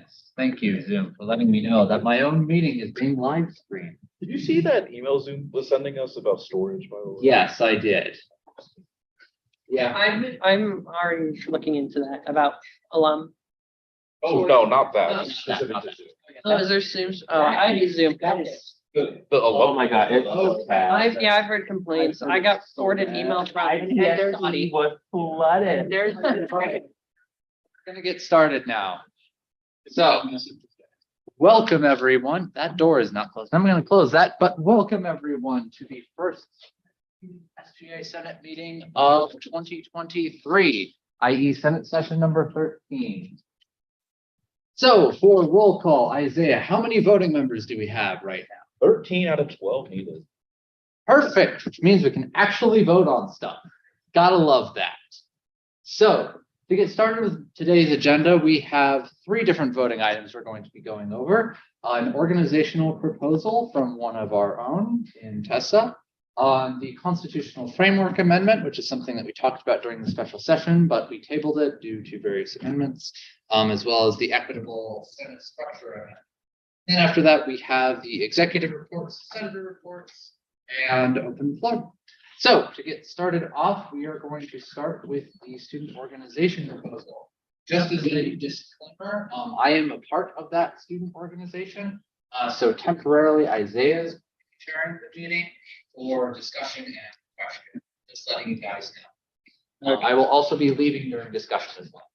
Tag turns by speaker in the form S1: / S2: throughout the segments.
S1: Yes, thank you, Zoom, for letting me know that my own meeting is being live streamed.
S2: Did you see that email Zoom was sending us about storage, by the way?
S1: Yes, I did. Yeah.
S3: I'm already looking into that about alum.
S2: Oh, no, not that.
S1: No,
S2: Specific
S1: not
S2: to
S1: that.
S2: Zoom.
S3: Oh, is there Zooms? Oh, I use Zoom.
S2: The
S1: Oh
S2: alum.
S1: my God, it's so bad.
S3: I've heard complaints. I got forwarded emails from everybody.
S1: was flooded.
S3: There's
S1: We're gonna get started now. So, welcome everyone. That door is not closed. I'm gonna close that, but welcome everyone to the first SGA Senate meeting of 2023, i.e. Senate session number 13. So for roll call, Isaiah, how many voting members do we have right now?
S2: 13 out of 12 needed.
S1: Perfect, which means we can actually vote on stuff. Gotta love that. So to get started with today's agenda, we have 3 different voting items we're going to be going over. An organizational proposal from one of our own in Tessa on the constitutional framework amendment, which is something that we talked about during the special session, but we tabled it due to various amendments, as well as the equitable Senate structure amendment. And after that, we have the executive reports, senator reports, and open floor. So to get started off, we are going to start with the student organization proposal. Just as a disclaimer, I am a part of that student organization. So temporarily, Isaiah is chairing the meeting for discussion and question. Just letting you guys know. I will also be leaving during discussion as well.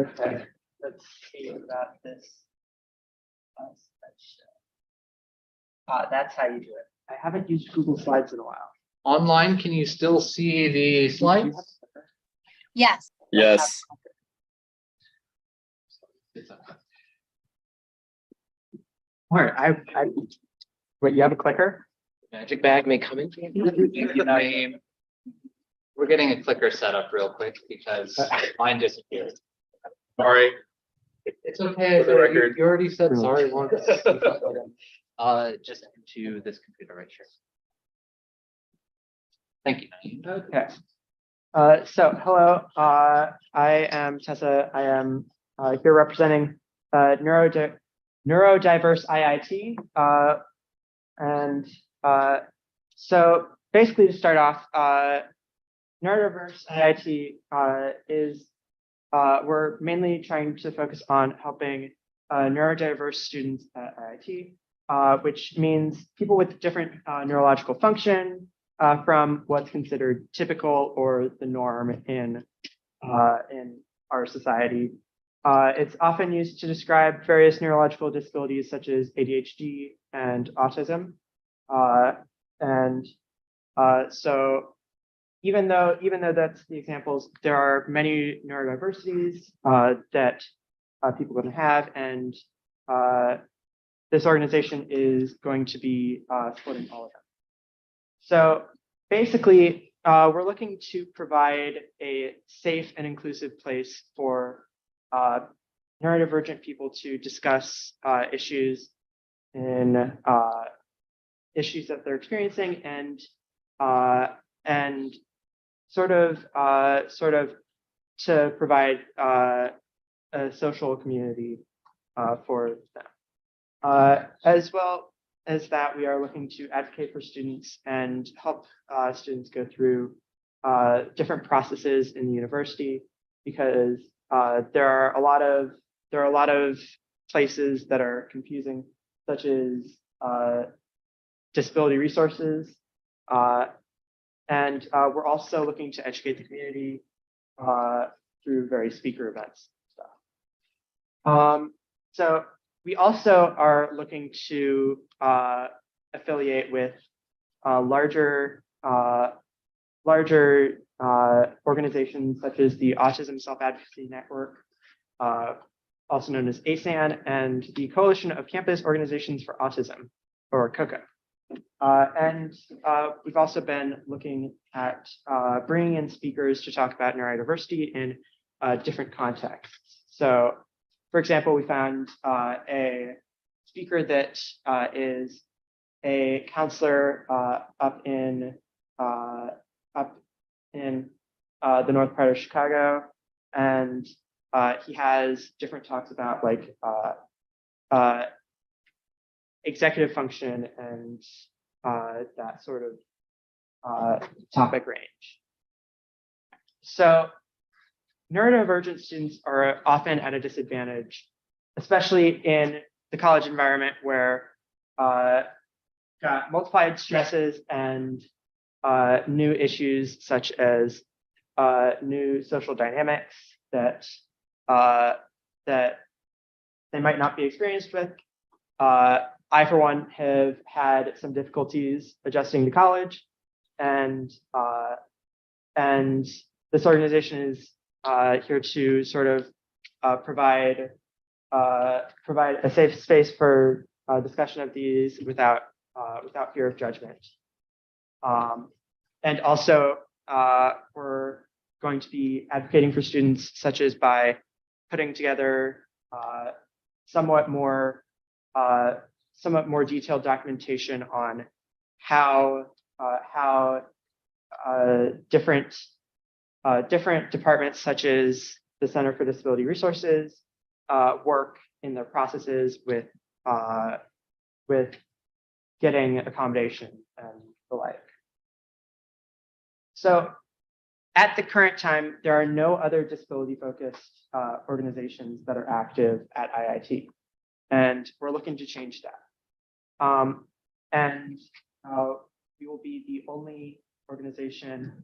S3: Okay, let's see about this. That's how you do it. I haven't used Google Slides in a while.
S1: Online, can you still see the slides?
S4: Yes.
S2: Yes.
S3: All right, wait, you have a clicker?
S1: Magic bag may come in. We're getting a clicker set up real quick because mine disappeared.
S2: Sorry.
S1: It's okay.
S2: For the record.
S1: You already said sorry once. Just into this computer right here. Thank you.
S3: Okay. So hello, I am Tessa. I am here representing neurodiverse IIT. And so basically to start off, neurodiverse IIT is we're mainly trying to focus on helping neurodiverse students at IIT, which means people with different neurological function from what's considered typical or the norm in our society. It's often used to describe various neurological disabilities such as ADHD and autism. So even though that's the examples, there are many neurodiversities that people can have, and this organization is going to be supporting all of them. So basically, we're looking to provide a safe and inclusive place for neurodivergent people to discuss issues that they're experiencing and sort of to provide a social community for them. As well as that, we are looking to advocate for students and help students go through different processes in the university, because there are a lot of places that are confusing, such as disability resources, and we're also looking to educate the community through various speaker events and stuff. So we also are looking to affiliate with larger organizations such as the Autism Self-Advocacy Network, also known as ASAN, and the Coalition of Campus Organizations for Autism, or COCA. And we've also been looking at bringing in speakers to talk about neurodiversity in different contexts. So, for example, we found a speaker that is a counselor up in the north part of Chicago, and he has different talks about like executive function and that sort of topic range. So neurodivergent students are often at a disadvantage, especially in the college environment where got multiplied stresses and new issues such as new social dynamics that that they might not be experienced with. I, for one, have had some difficulties adjusting to college, and this organization is here to sort of provide a safe space for discussion of these without fear of judgment. And also, we're going to be advocating for students, such as by putting together somewhat more detailed documentation on how different departments, such as the Center for Disability Resources, work in their processes with getting accommodation and the like. So at the current time, there are no other disability-focused organizations that are active at IIT, and we're looking to change that. We will be the only organization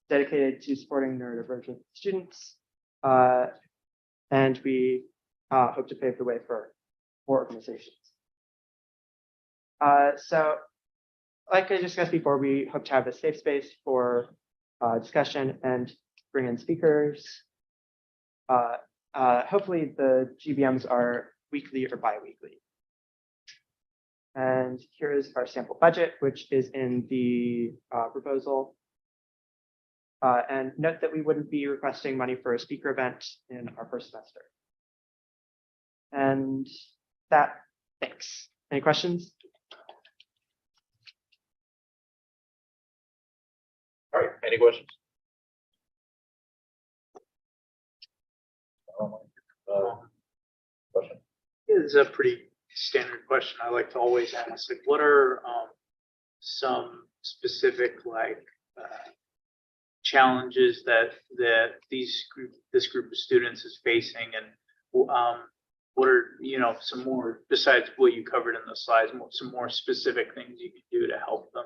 S3: dedicated to supporting neurodivergent students, and we hope to pave the way for more organizations. So, like I discussed before, we hope to have a safe space for discussion and bring in speakers. Hopefully the GBMs are weekly or bi-weekly. And here is our sample budget, which is in the proposal. And note that we wouldn't be requesting money for a speaker event in our first semester. And thanks. Any questions?
S2: All right, any questions? Question?
S4: It's a pretty standard question I like to always ask. Like, what are some specific challenges that this group of students is facing, and what are some more, besides what you covered in the slides, some more specific things you can do to help them?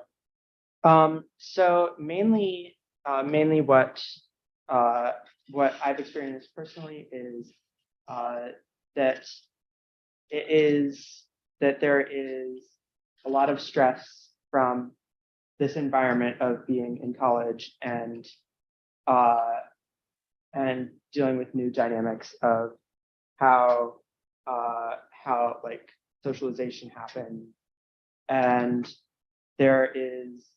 S3: So mainly what I've experienced personally is that there is a lot of stress from this environment of being in college and dealing with new dynamics of how like socialization happens, and there is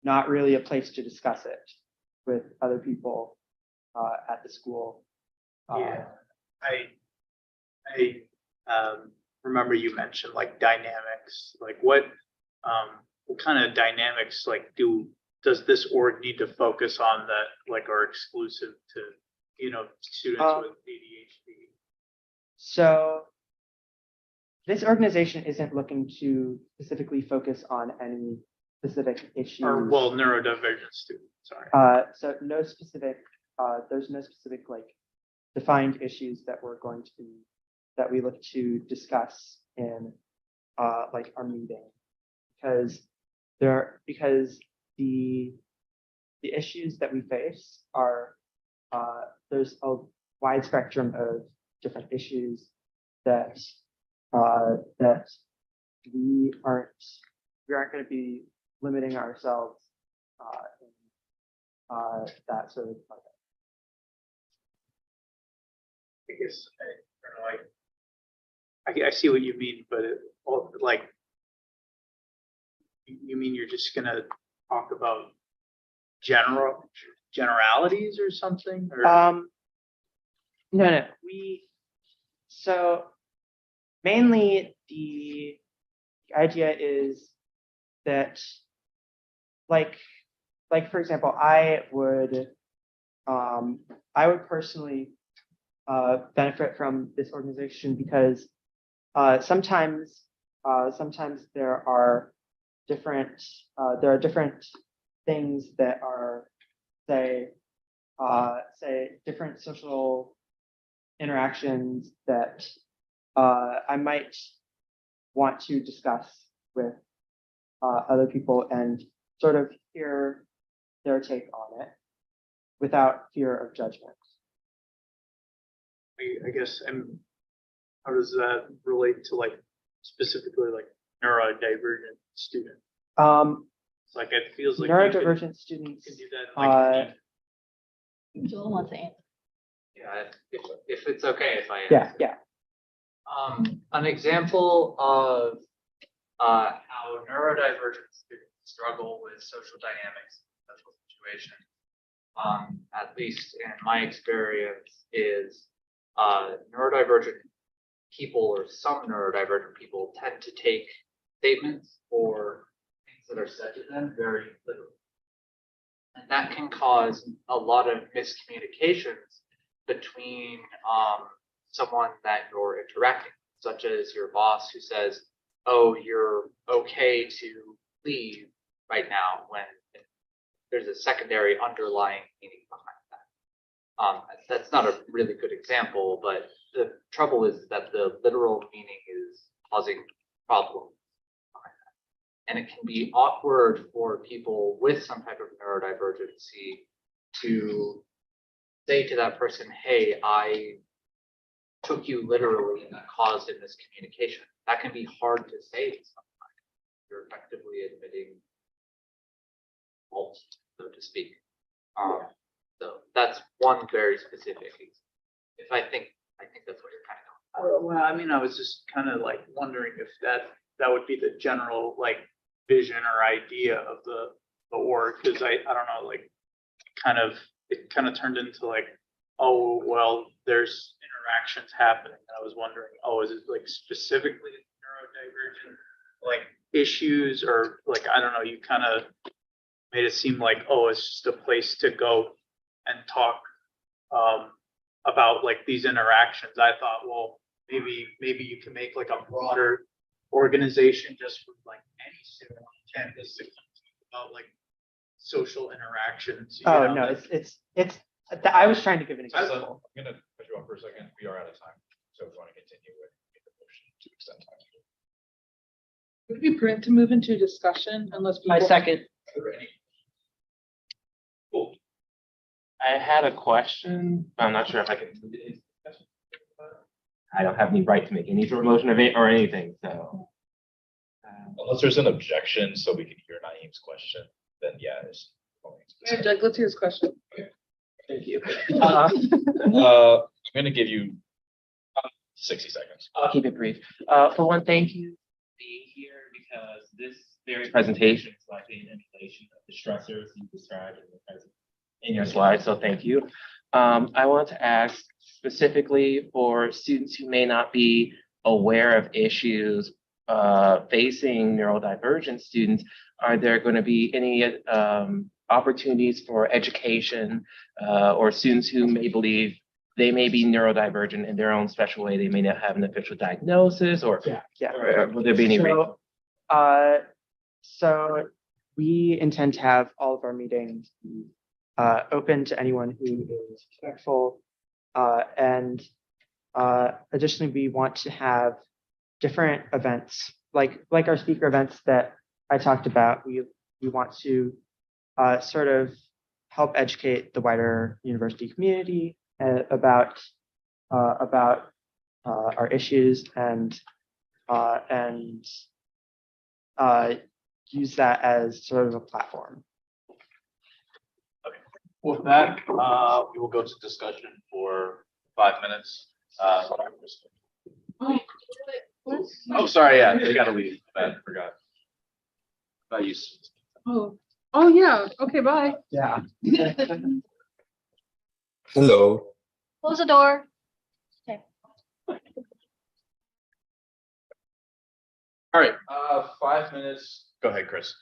S3: not really a place to discuss it with other people at the school.
S4: Yeah, I remember you mentioned like dynamics. Like what kind of dynamics does this org need to focus on that are exclusive to students with ADHD?
S3: So this organization isn't looking to specifically focus on any specific issues.
S4: Or neurodivergent students. Sorry.
S3: So no specific. There's no specific defined issues that we look to discuss in our meeting, because the issues that we face are there's a wide spectrum of different issues that we aren't going to be limiting ourselves in that sort of project.
S4: I guess I see what you mean, but you mean you're just gonna talk about generalities or something? Or?
S3: No. So mainly the idea is that for example, I I would personally benefit from this organization because sometimes there are different things that are say different social interactions that I might want to discuss with other people and sort of hear their take on it without fear of judgment.
S4: I guess, and how does that relate to like specifically like neurodivergent students? It's like it feels like
S3: Neurodivergent
S4: you
S3: students.
S4: can do that like
S5: Joel wants to answer.
S1: Yeah, if it's okay, if I.
S3: Yeah.
S1: An example of how neurodivergent students struggle with social dynamics in social situations, at least in my experience, is neurodivergent people or some neurodivergent people tend to take statements or things that are said to them very literally. And that can cause a lot of miscommunications between someone that you're interacting with, such as your boss who says, oh, you're okay to leave right now, when there's a secondary underlying meaning behind that. That's not a really good example, but the trouble is that the literal meaning is causing problems behind that. And it can be awkward for people with some type of neurodivergency to say to that person, hey, I took you literally and that caused a miscommunication. That can be hard to say sometimes. You're effectively admitting fault, so to speak. So that's one very specific example. I think that's what you're kind of going for.
S4: well, I mean, I was just kind of like wondering if that would be the general like vision or idea of the org, because I don't know, like it kind of turned into like, oh well, there's interactions happening. I was wondering, oh, is it like specifically neurodivergent like issues, or like I don't know, you kind of made it seem like, oh, it's just a place to go and talk about like these interactions. I thought, well, maybe you can make like a broader organization just with like any student on campus to talk about like social interactions. You
S3: Oh
S4: know,
S3: no,
S4: that-
S3: it's. I was trying to give an
S2: So
S3: example.
S2: I'm gonna put you on for a second. We are out of time. So if you want to continue with the motion to extend time.
S6: Would it be prudent to move into discussion unless people?
S3: My second.
S2: Cool.
S7: I had a question, but I'm not sure if I can. I don't have any right to make any sort of motion of it or anything, so.
S2: Unless there's an objection, so we can hear Naeem's question, then yeah.
S6: Yeah, Doug, let's hear his question.
S7: Thank you.
S2: I'm gonna give you 60 seconds.
S7: I'll keep it brief. For one, thank you for being here, because this very presentation is likely an emulation of the stressors you described in your slides, so thank you. I want to ask specifically for students who may not be aware of issues facing neurodivergent students, are there going to be any opportunities for education or students who may believe they may be neurodivergent in their own special way? They may not have an official diagnosis, or will there be any?
S3: So we intend to have all of our meetings open to anyone who is respectful, and additionally, we want to have different events like our speaker events that I talked about. We want to sort of help educate the wider university community about our issues and use that as sort of a platform.
S2: With that, we will go to discussion for 5 minutes. Oh, sorry, yeah, they gotta leave. I forgot. About you.
S6: Oh yeah. Okay, bye.
S3: Yeah.
S8: Hello.
S5: Close the door.
S2: All right, 5 minutes. Go ahead, Chris.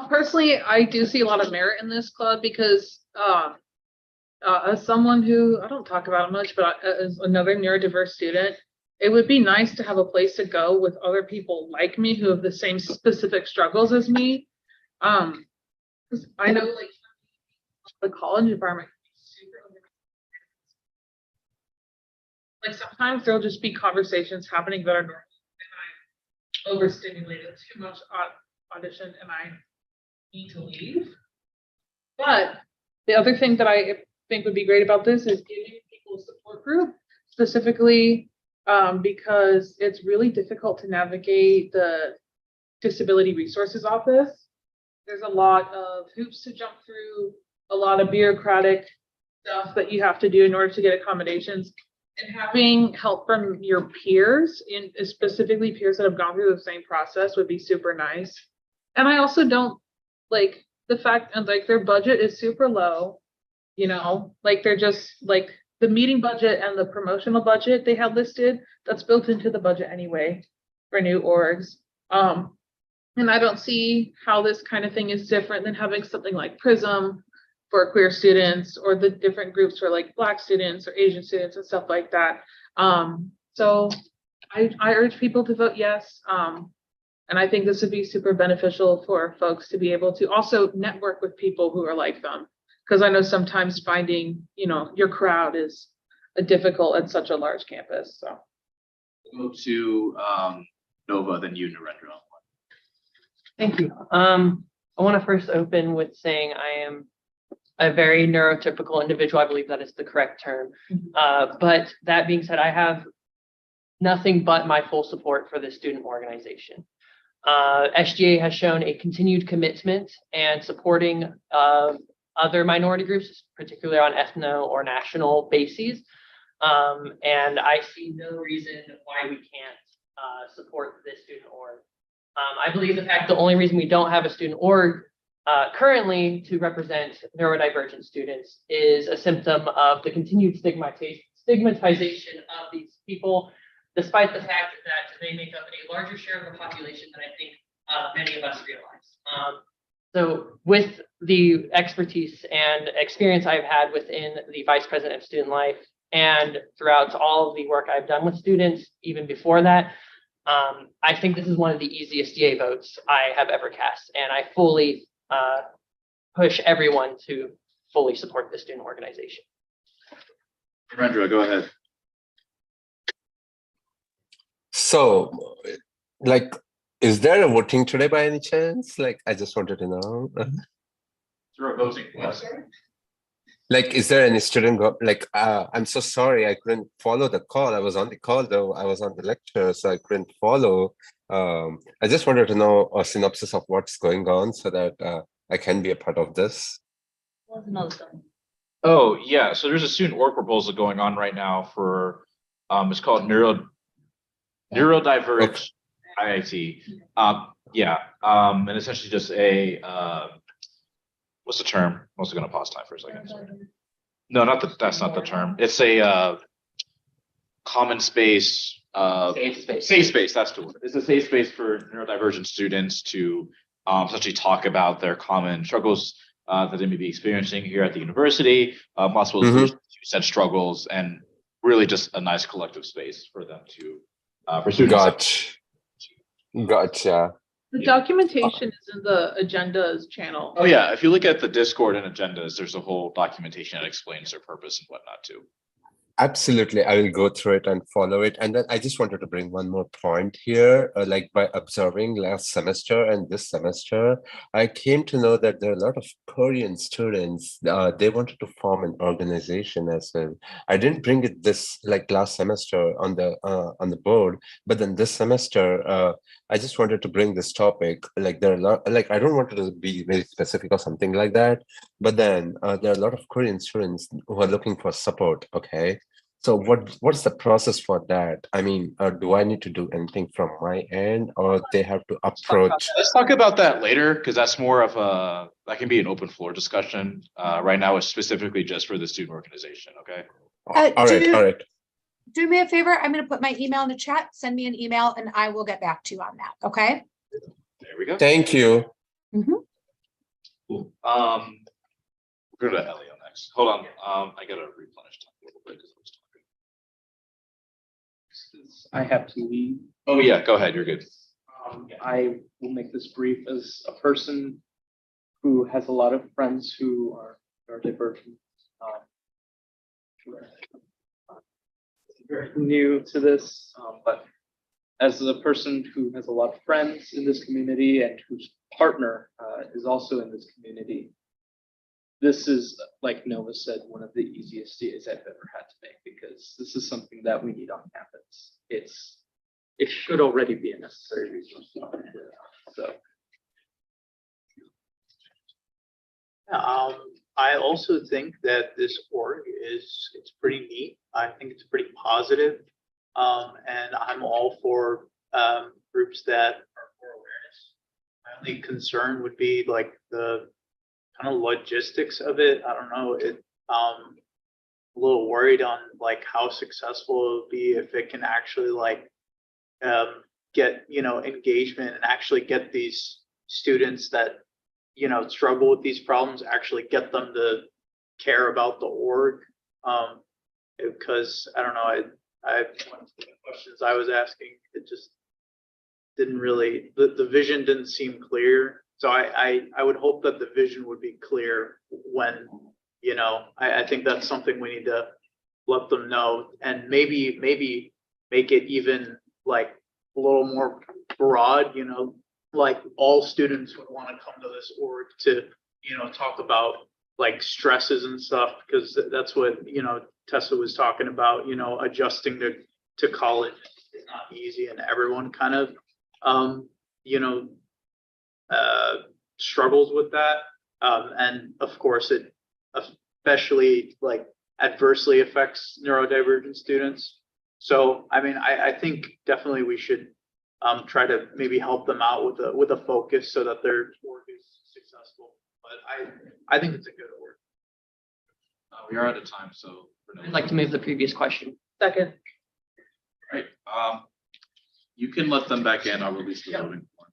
S6: Personally, I do see a lot of merit in this club because as someone who, I don't talk about it much, but as another neurodiverse student, it would be nice to have a place to go with other people like me who have the same specific struggles as me. 'Cause I know like the college environment can be super like sometimes there'll just be conversations happening that are normal and I'm overstimulated, too much audition, and I need to leave. But the other thing that I think would be great about this is giving people a support group, specifically because it's really difficult to navigate the disability resources office. There's a lot of hoops to jump through, a lot of bureaucratic stuff that you have to do in order to get accommodations. And having help from your peers, specifically peers that have gone through the same process, would be super nice. And I also don't like the fact and like their budget is super low, you know, like they're just like the meeting budget and the promotional budget they had listed, that's built into the budget anyway for new orgs. And I don't see how this kind of thing is different than having something like Prism for queer students, or the different groups for like Black students or Asian students and stuff like that. So I urge people to vote yes. And I think this would be super beneficial for folks to be able to also network with people who are like them. Because I know sometimes finding, you know, your crowd is difficult at such a large campus. So
S2: Go to Nova, then you, Narendra.
S3: Thank you. I want to first open with saying I am a very neurotypical individual. I believe that is the correct term. But that being said, I have nothing but my full support for the student organization. SGA has shown a continued commitment and supporting other minority groups, particularly on ethno or national bases. And I see no reason why we can't support this student org. I believe the fact the only reason we don't have a student org currently to represent neurodivergent students is a symptom of the continued stigmatization of these people, despite the fact that they make up a larger share of the population than I think many of us realize. So with the expertise and experience I've had within the Vice President of Student Life and throughout all of the work I've done with students, even before that, I think this is one of the easiest yay votes I have ever cast, and I fully push everyone to fully support the student organization.
S2: Narendra, go ahead.
S8: So, like, is there a voting today by any chance? Like, I just wanted to know.
S2: Through a voting.
S8: Like, is there any student I'm so sorry, I couldn't follow the call. I was on the call though, I was on the lecture, so I couldn't follow. I just wanted to know a synopsis of what's going on so that I can be a part of this.
S9: Oh, yeah. So there's a student org proposal going on right now for, it's called Neurodiverse IIT. And essentially just a, what's the term? I'm also going to pause time for a second. Sorry. No, that's not the term. It's a common space. Safe space, that's the word. It's a safe space for neurodivergent students to essentially talk about their common struggles that they may be experiencing here at the university, possible said struggles, and really just a nice collective space for them to for students.
S8: Gotcha.
S6: the documentation is in the agendas channel.
S9: Oh yeah, if you look at the Discord and agendas, there's a whole documentation that explains their purpose and whatnot too.
S8: Absolutely, I will go through it and follow it. And then I just wanted to bring one more point here. Like by observing last semester and this semester, I came to know that there are a lot of Korean students. They wanted to form an organization as well. I didn't bring it this like last semester on the board, but then this semester, I just wanted to bring this topic. Like there are a lot. Like I don't want to be very specific or something like that. But then there are a lot of Korean students who are looking for support. Okay. So what's the process for that? I mean, do I need to do anything from my end, or they have to approach?
S9: Let's talk about that later, because that's more of a, that can be an open floor discussion. Right now it's specifically just for the student organization, okay?
S8: All right.
S10: Do me a favor, I'm gonna put my email in the chat, send me an email and I will get back to you on that, okay?
S9: There we go.
S8: Thank you.
S9: Cool. We'll go to Ellie on next. Hold on, I gotta replenish time a little bit because I was talking.
S11: I have to leave.
S9: Oh, yeah, go ahead, you're good.
S11: I will make this brief as a person who has a lot of friends who are neurodivergent. Very new to this, but as a person who has a lot of friends in this community and whose partner is also in this community, this is, like Nova said, one of the easiest CAs I've ever had to make because this is something that we need on campus. It should already be a necessary resource. So.
S4: I also think that this org it's pretty neat. I think it's pretty positive. And I'm all for groups that are for awareness. My only concern would be like the kind of logistics of it. I don't know. A little worried on like how successful it will be if it can actually like get engagement and actually get these students that struggle with these problems, actually get them to care about the org. Because I don't know, I one of the questions I was asking, it just didn't really, the vision didn't seem clear. So I would hope that the vision would be clear when, I think that's something we need to let them know, and maybe make it even like a little more broad, like all students would want to come to this org to, talk about like stresses and stuff, because that's what, Tessa was talking about, adjusting to college is not easy, and everyone kind of, struggles with that. And of course it especially like adversely affects neurodivergent students. So, I mean, I think definitely we should try to maybe help them out with a focus so that their work is successful. But I think it's a good work.
S9: We are out of time, so.
S3: I'd like to move the previous question.
S6: Second.
S9: Right, you can let them back in. I'll release the voting form.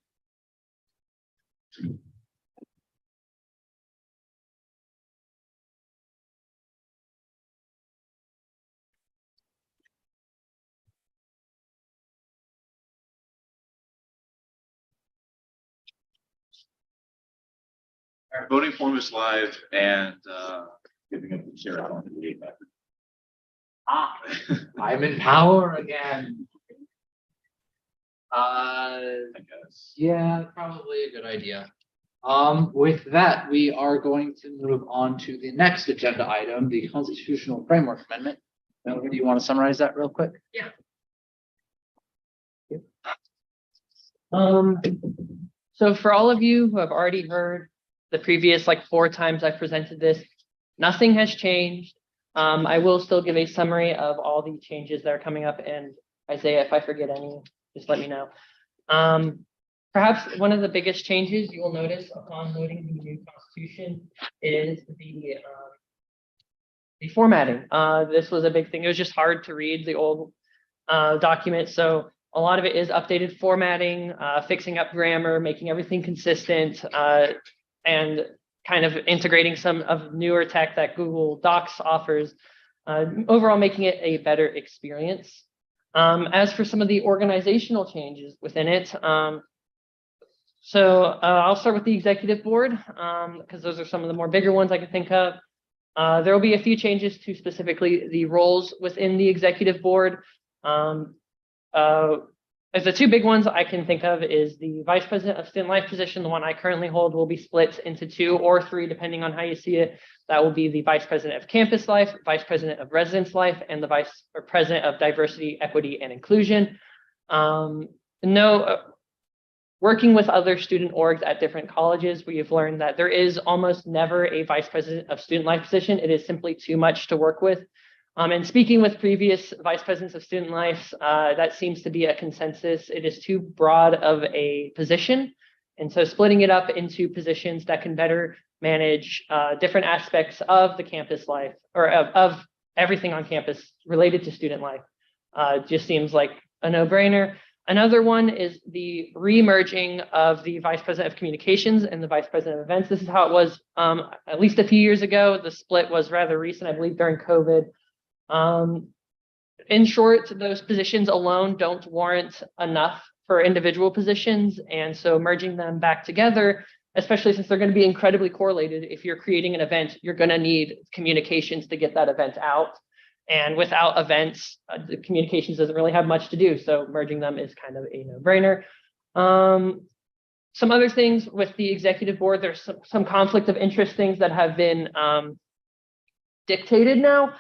S9: Our voting form is live and giving up the chair.
S1: I'm in power again.
S9: I guess.
S1: Yeah, probably a good idea. With that, we are going to move on to the next agenda item, the Constitutional Framework Amendment. Melody, do you want to summarize that real quick?
S6: Yeah.
S3: So for all of you who have already heard the previous 4 times I've presented this, nothing has changed. I will still give a summary of all the changes that are coming up, and Isaiah, if I forget any, just let me know. Perhaps one of the biggest changes you will notice upon loading the new constitution is the formatting. This was a big thing. It was just hard to read the old document. So a lot of it is updated formatting, fixing up grammar, making everything consistent, and kind of integrating some of newer tech that Google Docs offers, overall making it a better experience. As for some of the organizational changes within it, I'll start with the executive board, because those are some of the more bigger ones I can think of. There will be a few changes to specifically the roles within the executive board. As the 2 big ones I can think of is the vice president of student life position. The one I currently hold will be split into 2 or 3, depending on how you see it. That will be the vice president of campus life, vice president of residence life, and the vice president of diversity, equity, and inclusion. Working with other student orgs at different colleges, we have learned that there is almost never a vice president of student life position. It is simply too much to work with. And speaking with previous vice presidents of student life, that seems to be a consensus. It is too broad of a position. And so splitting it up into positions that can better manage different aspects of the campus life, or of everything on campus related to student life, just seems like a no-brainer. Another one is the re-merging of the Vice President of Communications and the Vice President of Events. This is how it was at least a few years ago. The split was rather recent, I believe, during COVID. In short, those positions alone don't warrant enough for individual positions. And so merging them back together, especially since they're going to be incredibly correlated. If you're creating an event, you're going to need communications to get that event out. And without events, the communications doesn't really have much to do. So merging them is kind of a no-brainer. Some other things with the executive board, there's some conflict of interest things that have been dictated now.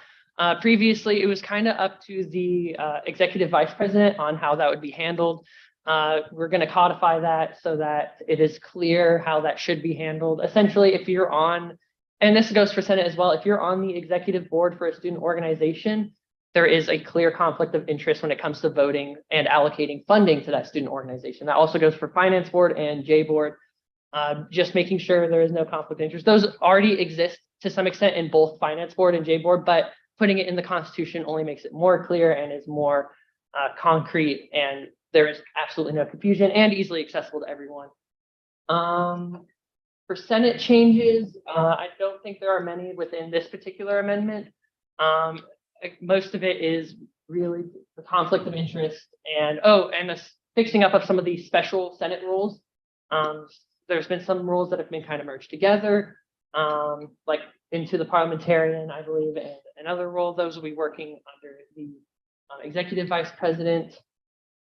S3: Previously, it was kind of up to the executive vice president on how that would be handled. We're going to codify that so that it is clear how that should be handled. Essentially, if you're on, and this goes for Senate as well, if you're on the executive board for a student organization, there is a clear conflict of interest when it comes to voting and allocating funding to that student organization. That also goes for finance board and J board. Just making sure there is no conflict of interest. Those already exist to some extent in both finance board and J board, but putting it in the Constitution only makes it more clear and is more concrete, and there is absolutely no confusion and easily accessible to everyone. For Senate changes, I don't think there are many within this particular amendment. Most of it is really the conflict of interest and the fixing up of some of these special Senate rules. There's been some rules that have been kind of merged together, like into the parliamentarian, I believe, and another role. Those will be working under the executive vice president.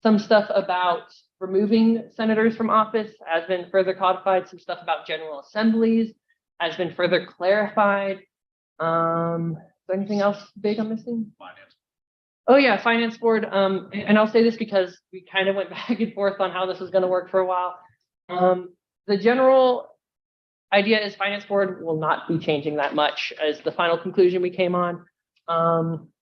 S3: Some stuff about removing senators from office has been further codified. Some stuff about general assemblies has been further clarified. Is there anything else big I'm missing?
S9: Finance.
S3: Oh yeah, finance board. And I'll say this because we kind of went back and forth on how this was going to work for a while. The general idea is finance board will not be changing that much as the final conclusion we came on.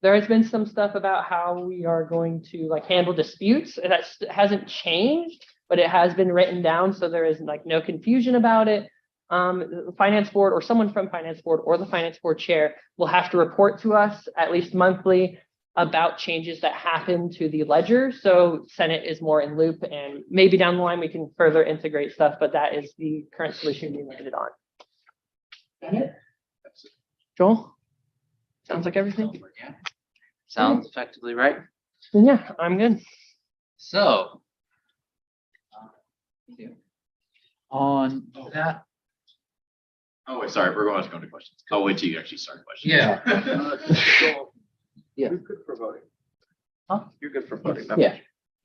S3: There has been some stuff about how we are going to handle disputes. That hasn't changed, but it has been written down, so there is no confusion about it. The finance board or someone from finance board or the finance board chair will have to report to us at least monthly about changes that happen to the ledger. So Senate is more in loop, and maybe down the line we can further integrate stuff, but that is the current solution we landed on. Joel? Sounds like everything.
S1: Yeah. Sounds effectively right.
S3: Then yeah, I'm good.
S1: So. On that.
S9: Oh, wait, sorry, we're going to go into questions. I'll wait till you actually start questions.
S1: Yeah.
S11: You're good for voting.
S1: Huh?
S11: You're good for voting.
S1: Yeah.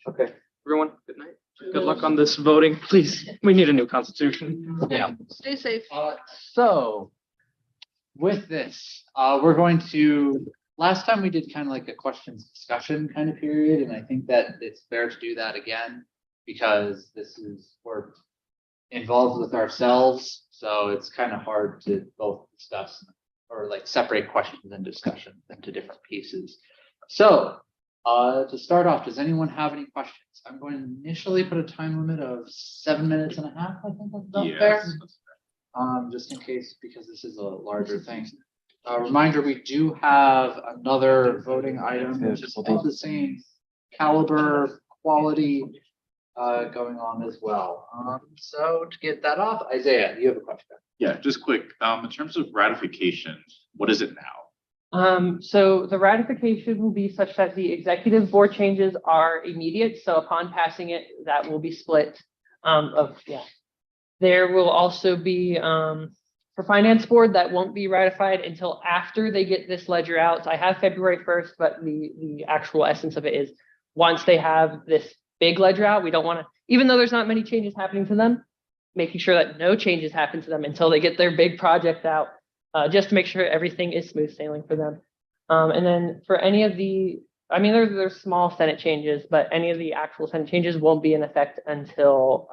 S11: Okay, everyone, good night. Good luck on this voting, please. We need a new constitution.
S1: Yeah.
S5: Stay safe.
S1: So with this, we're going to, last time we did kind of like a questions discussion kind of period, and I think that it's fair to do that again because we're involved with ourselves, so it's kind of hard to both discuss or separate questions and discussion into different pieces. So to start off, does anyone have any questions? I'm going to initially put a time limit of 7.5 minutes. I think that's about fair. Just in case, because this is a larger thing. Reminder, we do have another voting item, which is of the same caliber, quality going on as well. So to get that off, Isaiah, you have a question?
S9: Yeah, just quick. In terms of ratification, what is it now?
S3: So the ratification will be such that the executive board changes are immediate. So upon passing it, that will be split. There will also be for finance board that won't be ratified until after they get this ledger out. So I have February 1st, but the actual essence of it is once they have this big ledger out, we don't want to, even though there's not many changes happening to them, making sure that no changes happen to them until they get their big project out, just to make sure everything is smooth sailing for them. And then for any of the, there's small Senate changes, but any of the actual Senate changes won't be in effect until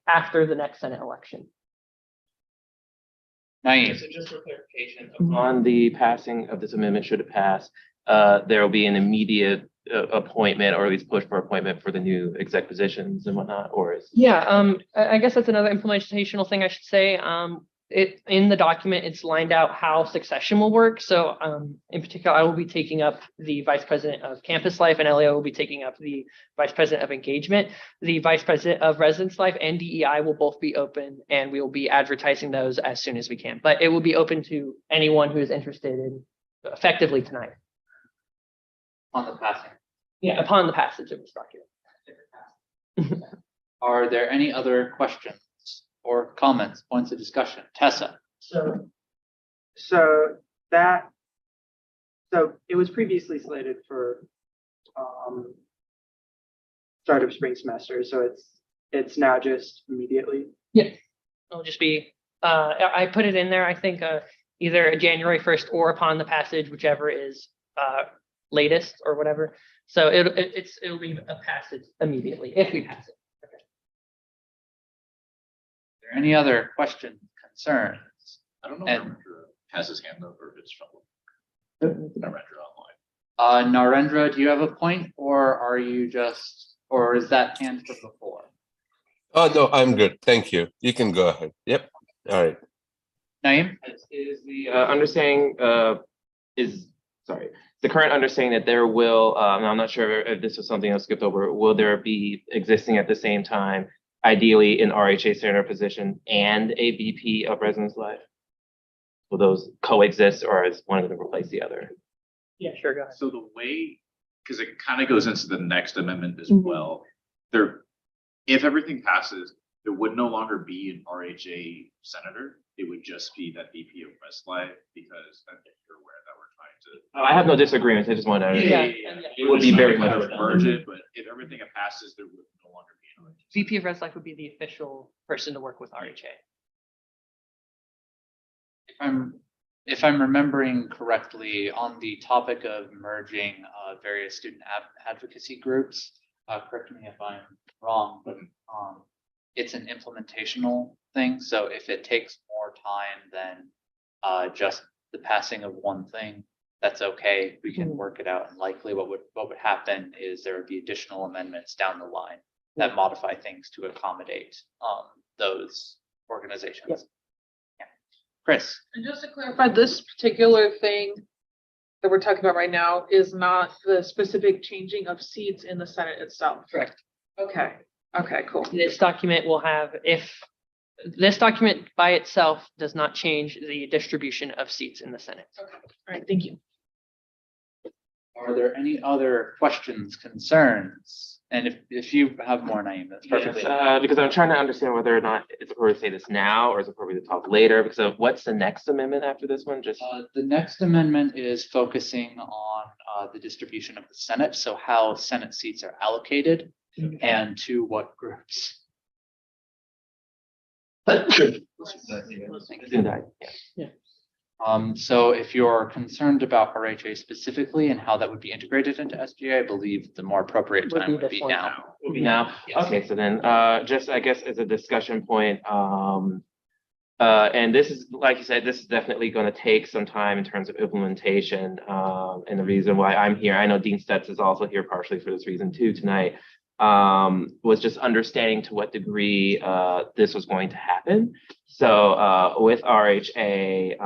S3: after the next Senate election.
S1: Nice.
S7: So just for clarification, on the passing of this amendment, should it pass, there will be an immediate appointment, or at least push for appointment for the new exec positions and whatnot, or is?
S3: Yeah, I guess that's another implementational thing I should say. in the document, it's lined out how succession will work. So in particular, I will be taking up the vice president of campus life, and Elio will be taking up the vice president of engagement. The vice president of residence life and DEI will both be open, and we will be advertising those as soon as we can. But it will be open to anyone who is interested in effectively tonight.
S1: On the passing.
S3: Yeah, upon the passage of this document.
S1: Are there any other questions or comments, points of discussion? Tessa?
S3: So it was previously slated for start of spring semester, so it's now just immediately. Yeah, it'll just be I put it in there, I think either January 1st or upon the passage, whichever is latest or whatever. So it'll be a passage immediately if we pass it.
S1: Are there any other questions, concerns?
S9: I don't know
S1: And-
S9: if Narendra has his hand up or if it's trouble. Narendra online.
S1: Narendra, do you have a point, or is that hand from before?
S8: Oh, no, I'm good. Thank you. You can go ahead. Yep. All right.
S1: Naeem?
S7: Is the understanding the current understanding that there will, and I'm not sure if this was something else skipped over, will there be existing at the same time, ideally an RHA senator position and a VP of residence life? Will those coexist, or is one of them replace the other?
S3: Yeah, sure, go ahead.
S9: So the way, because it kind of goes into the next amendment as
S3: Mhm.
S9: well, if everything passes, there would no longer be an RHA senator. It would just be that VP of Res Life, because I think you're aware that we're trying to.
S7: I have no disagreements. I just want to.
S3: Yeah.
S7: It would be very much.
S9: Merge it, but if everything passes, there would no longer be an RHA.
S3: VP of Res Life would be the official person to work with RHA.
S1: If I'm remembering correctly, on the topic of merging various student advocacy groups, correct me if I'm wrong, but it's an implementational thing. So if it takes more time than just the passing of one thing, that's okay. We can work it out. And likely what would happen is there would be additional amendments down the line that modify things to accommodate those organizations.
S3: Yep.
S1: Yeah. Chris?
S6: And just to clarify, this particular thing that we're talking about right now is not the specific changing of seats in the Senate itself.
S3: Correct.
S6: Okay, okay, cool.
S3: This document will have, if this document by itself does not change the distribution of seats in the Senate.
S6: Okay, all right, thank you.
S1: Are there any other questions, concerns? And if you have more, Naeem, that's perfectly.
S7: Because I'm trying to understand whether or not it's appropriate to say this now or is it appropriate to talk later, because of what's the next amendment after this one? Just
S1: The next amendment is focusing on the distribution of the Senate, so how Senate seats are allocated and to what groups. So if you're concerned about RHA specifically and how that would be integrated into SGA, I believe the more appropriate time would be now.
S7: Will be now.
S1: Yes.
S7: Okay, so then just I guess as a discussion point, and this is, like you said, this is definitely going to take some time in terms of implementation. And the reason why I'm here, I know Dean Stetz is also here partially for this reason too tonight, was just understanding to what degree this was going to happen. So with RHA,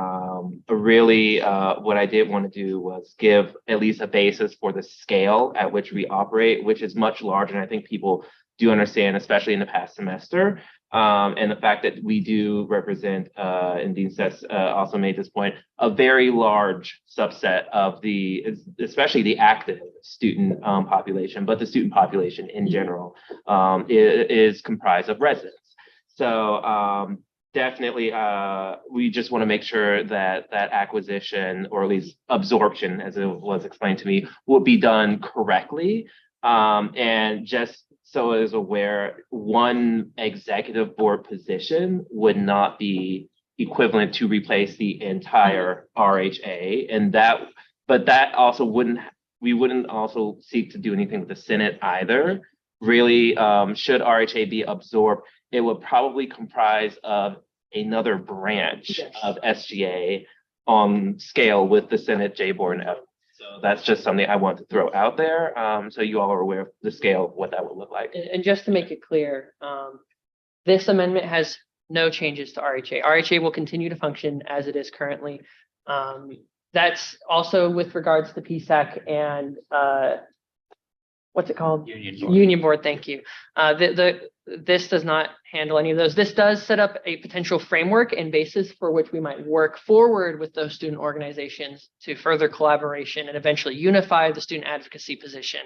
S7: really what I did want to do was give at least a basis for the scale at which we operate, which is much larger. And I think people do understand, especially in the past semester. And the fact that we do represent, and Dean Stetz also made this point, a very large subset of especially the active student population, but the student population in general is comprised of residents. So definitely, we just want to make sure that that acquisition, or at least absorption, as it was explained to me, will be done correctly. And just so as aware, one executive board position would not be equivalent to replace the entire RHA, and but that also we wouldn't also seek to do anything with the Senate either. Really, should RHA be absorbed, it would probably comprise of another branch of SGA on scale with the Senate J board and F. So that's just something I want to throw out there, so you all are aware of the scale of what that would look like.
S3: And just to make it clear, this amendment has no changes to RHA. RHA will continue to function as it is currently. That's also with regards to PSEC and what's it called?
S1: Union board.
S3: Union board, thank you. This does not handle any of those. This does set up a potential framework and basis for which we might work forward with those student organizations to further collaboration and eventually unify the student advocacy position.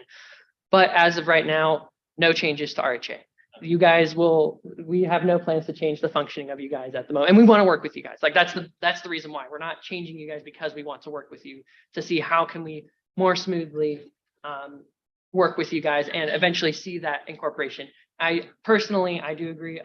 S3: But as of right now, no changes to RHA. You guys we have no plans to change the functioning of you guys at the moment. And we want to work with you guys. Like that's the reason why we're not changing you guys, because we want to work with you to see how can we more smoothly work with you guys and eventually see that incorporation. I do agree.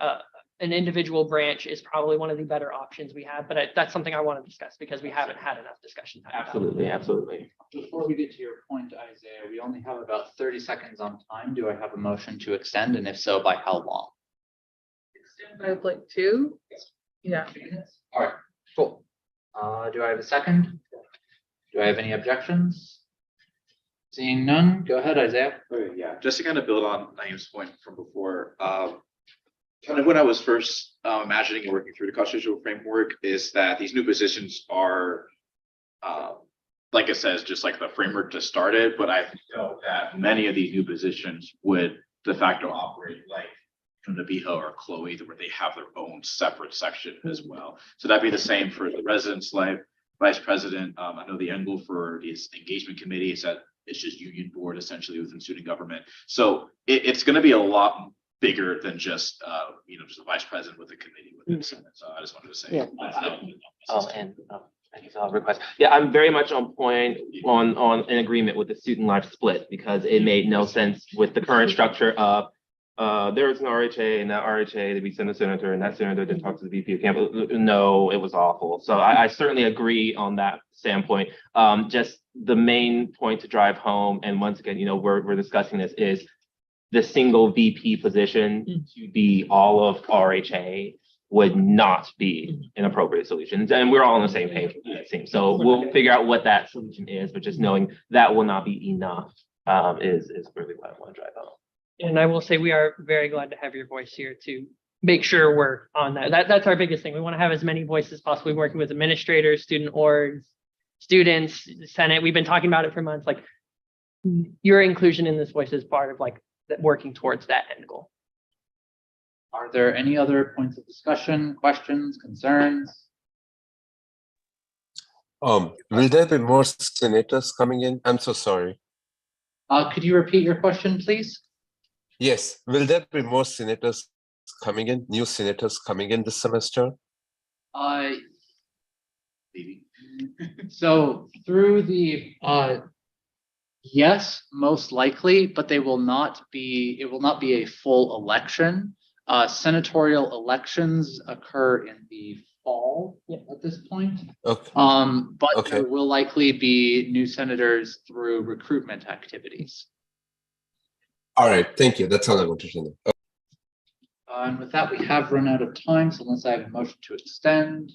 S3: An individual branch is probably one of the better options we have, but that's something I want to discuss because we haven't had enough discussion.
S7: Absolutely, absolutely.
S1: Before we get to your point, Isaiah, we only have about 30 seconds on time. Do I have a motion to extend? And if so, by how long?
S6: Extend by like 2. Yeah.
S1: All right, cool. Do I have a second? Do I have any objections? Seeing none, go ahead, Isaiah.
S9: Okay, yeah, just to kind of build on Naeem's point from before, kind of when I was first imagining and working through the constitutional framework is that these new positions are, like it says, just like the framework to start it, but I know that many of these new positions would de facto operate like from the BIHA or Chloe, where they have their own separate section as well. So that'd be the same for the residence life vice president. I know the end goal for this engagement committee is that it's just union board essentially within student government. So it's going to be a lot bigger than just just the vice president with the committee within the Senate. So I just wanted to say.
S3: Yeah.
S7: I guess I'll request. Yeah, I'm very much on point on in agreement with the student life split because it made no sense with the current structure of there was an RHA and that RHA to be sent to senator and that senator didn't talk to the VP of campus. No, it was awful. So I certainly agree on that standpoint. Just the main point to drive home, and once again, we're discussing this, is the single VP position to be all of RHA would not be an appropriate solution. And we're all on the same page, it seems. So we'll figure out what that solution is, but just knowing that will not be enough is really what I want to drive home.
S3: And I will say we are very glad to have your voice here to make sure we're on that. That's our biggest thing. We want to have as many voices as possible. We're working with administrators, student orgs, students, Senate. We've been talking about it for months. Like your inclusion in this voice is part of like working towards that end goal.
S1: Are there any other points of discussion, questions, concerns?
S8: Will there be more senators coming in? I'm so sorry.
S1: Could you repeat your question, please?
S8: Yes, will there be more senators coming in, new senators coming in this semester?
S9: Maybe.
S1: So through the yes, most likely, but it will not be a full election. Senatorial elections occur in the fall at this point.
S8: Okay.
S1: But
S8: Okay.
S1: there will likely be new senators through recruitment activities.
S8: All right, thank you. That's all I wanted to know.
S1: And with that, we have run out of time. So unless I have a motion to extend,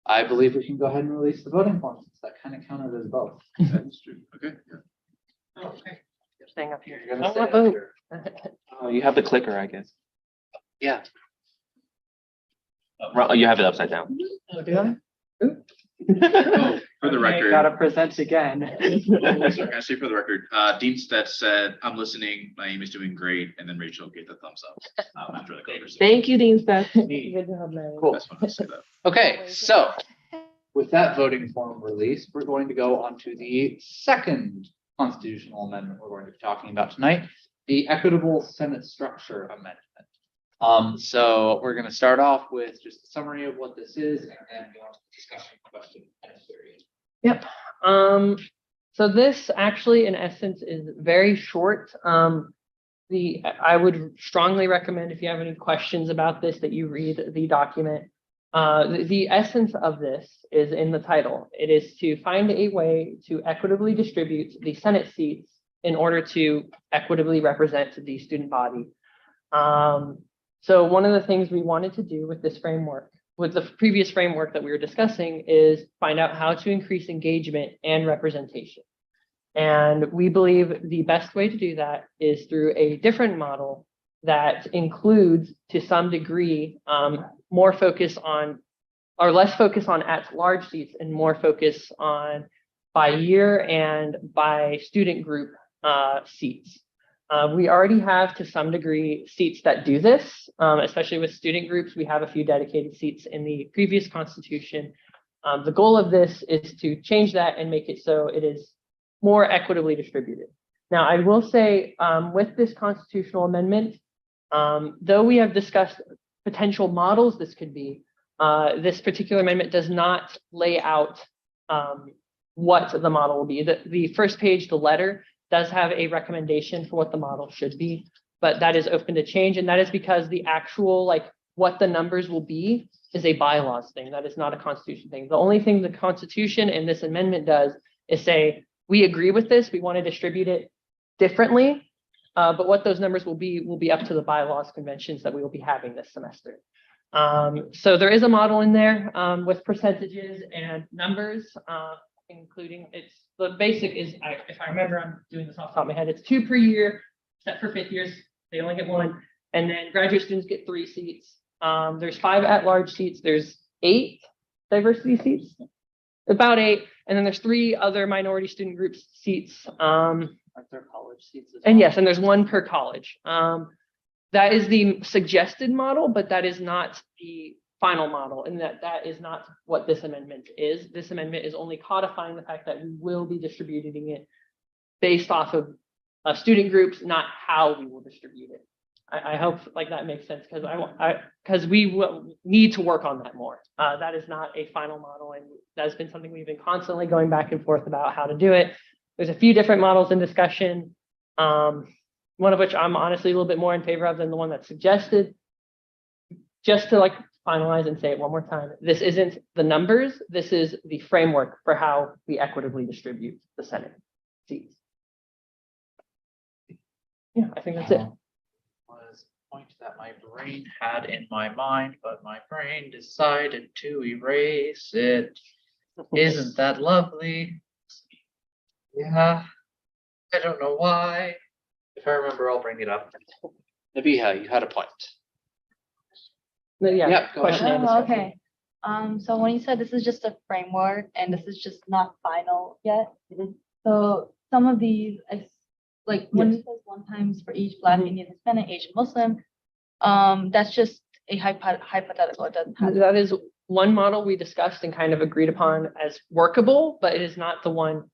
S1: I believe we can go ahead and release the voting forms. That kind of counted as both.
S9: That's true. Okay. Yeah.
S3: Okay. Staying up here.
S1: You're gonna
S3: I
S1: stay
S3: want
S1: up
S3: to vote.
S1: here.
S7: Oh, you have the clicker, I guess.
S1: Yeah.
S7: You have it upside down.
S3: Oh, do I?
S9: Oh, for the record.
S3: Gotta present again.
S9: Oh, sorry, can I say for the record, Dean Stett said, "I'm listening. My aim is doing great," and then Rachel gave the thumbs up after the conversation.
S7: Thank you, Dean Steph. Good job, man.
S1: Cool.
S9: That's what I said.
S1: Okay, so with that voting form released, we're going to go on to the second constitutional amendment we're going to be talking about tonight, the equitable Senate structure amendment. So we're going to start off with just a summary of what this is and then go on to the discussion question period.
S3: Yep. So this actually, in essence, is very short. I would strongly recommend, if you have any questions about this, that you read the document. The essence of this is in the title. It is to find a way to equitably distribute the Senate seats in order to equitably represent the student body. So one of the things we wanted to do with this framework, with the previous framework that we were discussing, is find out how to increase engagement and representation. And we believe the best way to do that is through a different model that includes, to some degree, more focus on, or less focus on at-large seats and more focus on by year and by student group seats. We already have, to some degree, seats that do this, especially with student groups. We have a few dedicated seats in the previous constitution. The goal of this is to change that and make it so it is more equitably distributed. Now, I will say, with this constitutional amendment, though we have discussed potential models this could be, this particular amendment does not lay out what the model will be. The first page, the letter, does have a recommendation for what the model should be, but that is open to change. And that is because the actual, like, what the numbers will be is a bylaws thing. That is not a constitution thing. The only thing the constitution and this amendment does is say, we agree with this, we want to distribute it differently, but what those numbers will be up to the bylaws conventions that we will be having this semester. So there is a model in there with percentages and numbers, including the basic is, if I remember, I'm doing this off the top of my head, it's 2 per year, except for fifth years, they only get 1. And then graduate students get 3 seats. There's 5 at-large seats. There's 8 diversity seats, about 8. And then there's 3 other minority student groups seats.
S1: Aren't there college seats as well?
S3: And yes, and there's 1 per college. That is the suggested model, but that is not the final model, and that is not what this amendment is. This amendment is only codifying the fact that we will be distributing it based off of student groups, not how we will distribute it. I hope like that makes sense, because we will need to work on that more. That is not a final model, and that's been something we've been constantly going back and forth about how to do it. There's a few different models in discussion, one of which I'm honestly a little bit more in favor of than the one that's suggested. Just to like finalize and say it one more time, this isn't the numbers, this is the framework for how we equitably distribute the Senate seats. Yeah, I think that's it.
S1: Was a point that my brain had in my mind, but my brain decided to erase it. Isn't that lovely? Yeah, I don't know why. If I remember, I'll bring it up. Nabiha, you had a point.
S3: Yeah,
S1: Yeah, go ahead.
S3: question and
S5: Oh,
S3: discussion.
S5: okay. So when you said this is just a framework and this is just not final yet,
S3: Mhm.
S5: so some of these, like when
S3: Yes.
S5: it says 1 times for each Black,
S3: Mhm.
S5: Indian, Hispanic, Asian, Muslim, that's just a hypothetical. It doesn't have.
S3: That is one model we discussed and kind of agreed upon as workable, but it is not the one.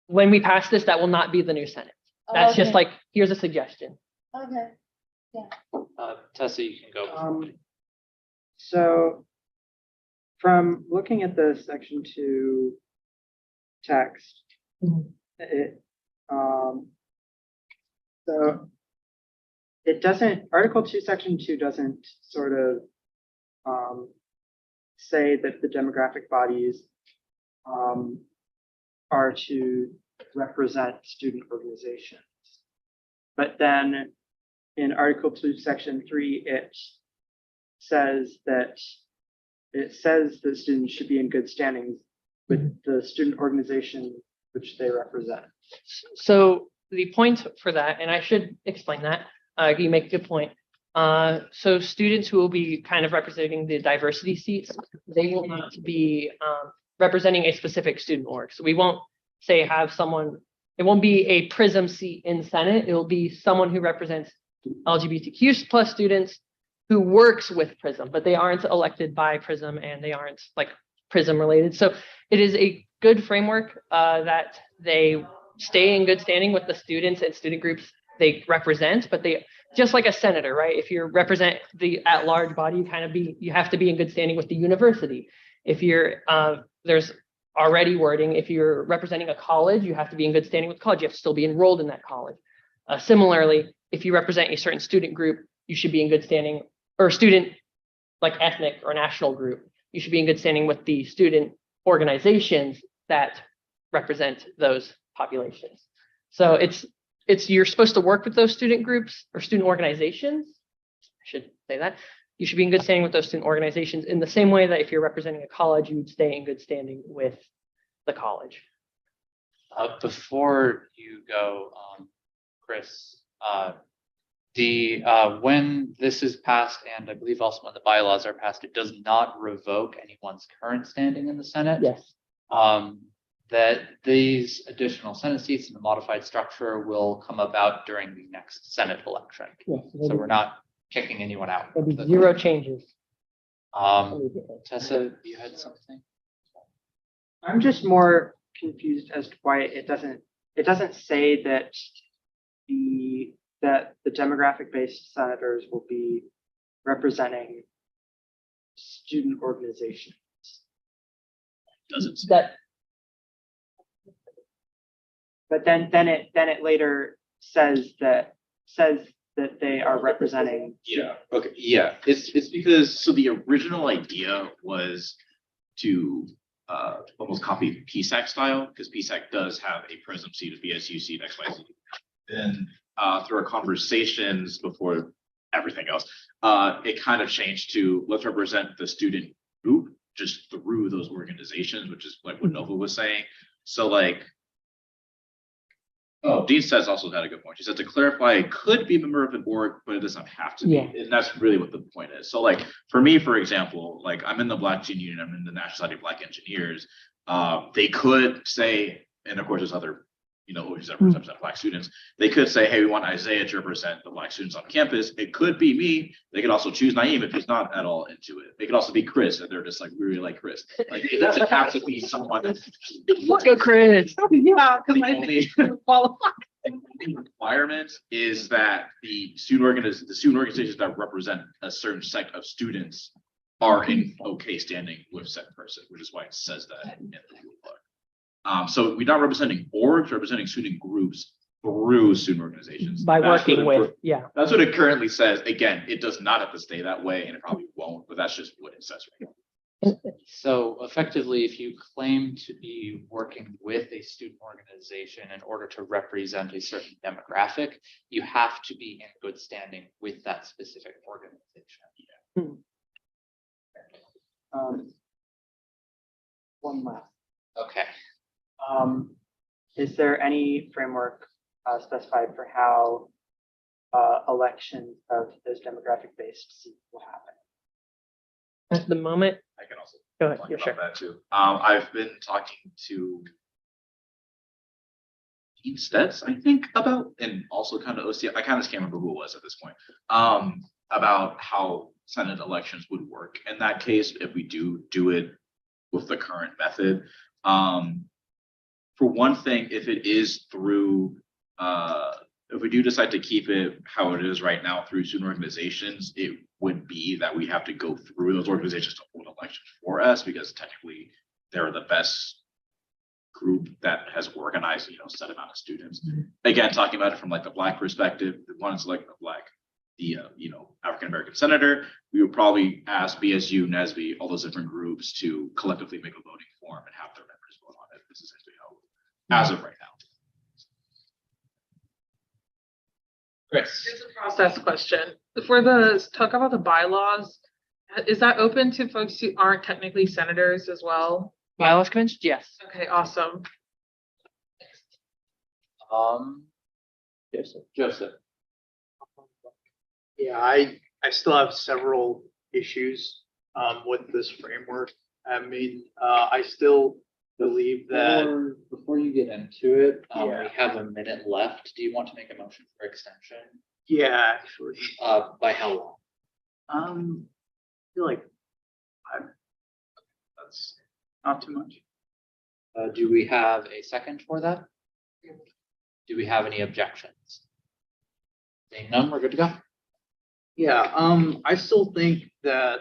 S3: When we pass this, that will not be the new Senate. That's just like, here's a suggestion.
S5: Okay.
S1: Tessa, you can go.
S3: So from looking at the section 2 text, it, so it doesn't, Article 2, Section 2 doesn't sort of say that the demographic bodies are to represent student organizations. But then in Article 2, Section 3, it says that students should be in good standing with the student organization which they represent. So the point for that, and I should explain that, you make a good point. So students who will be kind of representing the diversity seats, they will not be representing a specific student org. So we won't say have someone, it won't be a PRISM seat in Senate. It will be someone who represents LGBTQ plus students who works with PRISM, but they aren't elected by PRISM and they aren't like PRISM related. So it is a good framework that they stay in good standing with the students and student groups they represent, but they, just like a senator, right? If you represent the at-large body, you have to be in good standing with the university. If you're, there's already wording, if you're representing a college, you have to be in good standing with the college. You have to still be enrolled in that college. Similarly, if you represent a certain student group, you should be in good standing, or student like ethnic or national group, you should be in good standing with the student organizations that represent those populations. So it's you're supposed to work with those student groups or student organizations. I should say that. You should be in good standing with those student organizations in the same way that if you're representing a college, you would stay in good standing with the college.
S1: Before you go, Chris, When this is passed, and I believe also when the bylaws are passed, it does not revoke anyone's current standing in the Senate.
S3: Yes.
S1: That these additional Senate seats in the modified structure will come about during the next Senate election.
S3: Yes.
S1: So we're not kicking anyone out.
S3: There'll be 0 changes.
S1: Tessa, you had something?
S3: I'm just more confused as to why it doesn't say that the demographic based senators will be representing student organizations.
S9: Doesn't say.
S3: That. But then it later says that they are representing.
S9: Yeah, okay, yeah, it's because, so the original idea was to almost copy PSAC style, because PSAC does have a president seat, a BSU seat, XYZ. Then through our conversations before everything else, it kind of changed to let's represent the student group just through those organizations, which is like what Nova was saying. So like, oh, Dean says also had a good point. She said to clarify, it could be a member of an org, but it doesn't have to be.
S3: Yeah.
S9: And that's really what the point is. So like for me, for example, like I'm in the Black Gene Union, I'm in the National Society of Black Engineers. They could say, and of course there's other, who's that represent Black students. They could say, hey, we want Isaiah to represent the Black students on campus. It could be me. They could also choose Naeem if he's not at all into it. They could also be Chris, and they're just like, we really like Chris. Like it doesn't have to be someone that's
S3: Let's go, Chris.
S6: Yeah, because
S9: the only requirement is that the student organizations that represent a certain sect of students are in okay standing with said person, which is why it says that in the book. So we're not representing orgs, representing student groups through student organizations.
S3: By
S9: That's
S3: working
S9: what it-
S3: with, yeah.
S9: That's what it currently says. Again, it does not have to stay that way, and it probably won't, but that's just what it says right now.
S1: So effectively, if you claim to be working with a student organization in order to represent a certain demographic, you have to be in good standing with that specific organization.
S3: One last.
S1: Okay.
S3: Is there any framework specified for how elections of those demographic based seats will happen? At the moment,
S9: I can also
S3: go ahead.
S9: talk
S3: Yeah,
S9: about
S3: sure.
S9: that too. I've been talking to Dean Stets, I think, about, and also kind of OCF. I kind of can't remember who it was at this point. About how Senate elections would work in that case if we do it with the current method. For one thing, if it is through, if we do decide to keep it how it is right now through student organizations, it would be that we have to go through those organizations to hold elections for us, because technically they're the best group that has organized, set amount of students. Again, talking about it from like the Black perspective, the one selecting the Black, the African-American senator, we would probably ask BSU, NSBE, all those different groups to collectively make a voting form and have their members vote on it. This is essentially how, as of right now.
S1: Chris.
S6: It's a process question. For the talk about the bylaws, is that open to folks who aren't technically senators as well?
S3: Bylaws convention? Yes.
S6: Okay, awesome.
S1: Joseph.
S4: Yeah, I still have several issues with this framework. I mean, I still believe that.
S1: Before you get into it,
S4: Yeah.
S1: we have a minute left. Do you want to make a motion for extension?
S4: Yeah, actually,
S1: By how long?
S4: I feel like that's not too much.
S1: Do we have a second for that? Do we have any objections? Seeing none, we're good to go.
S4: Yeah, I still think that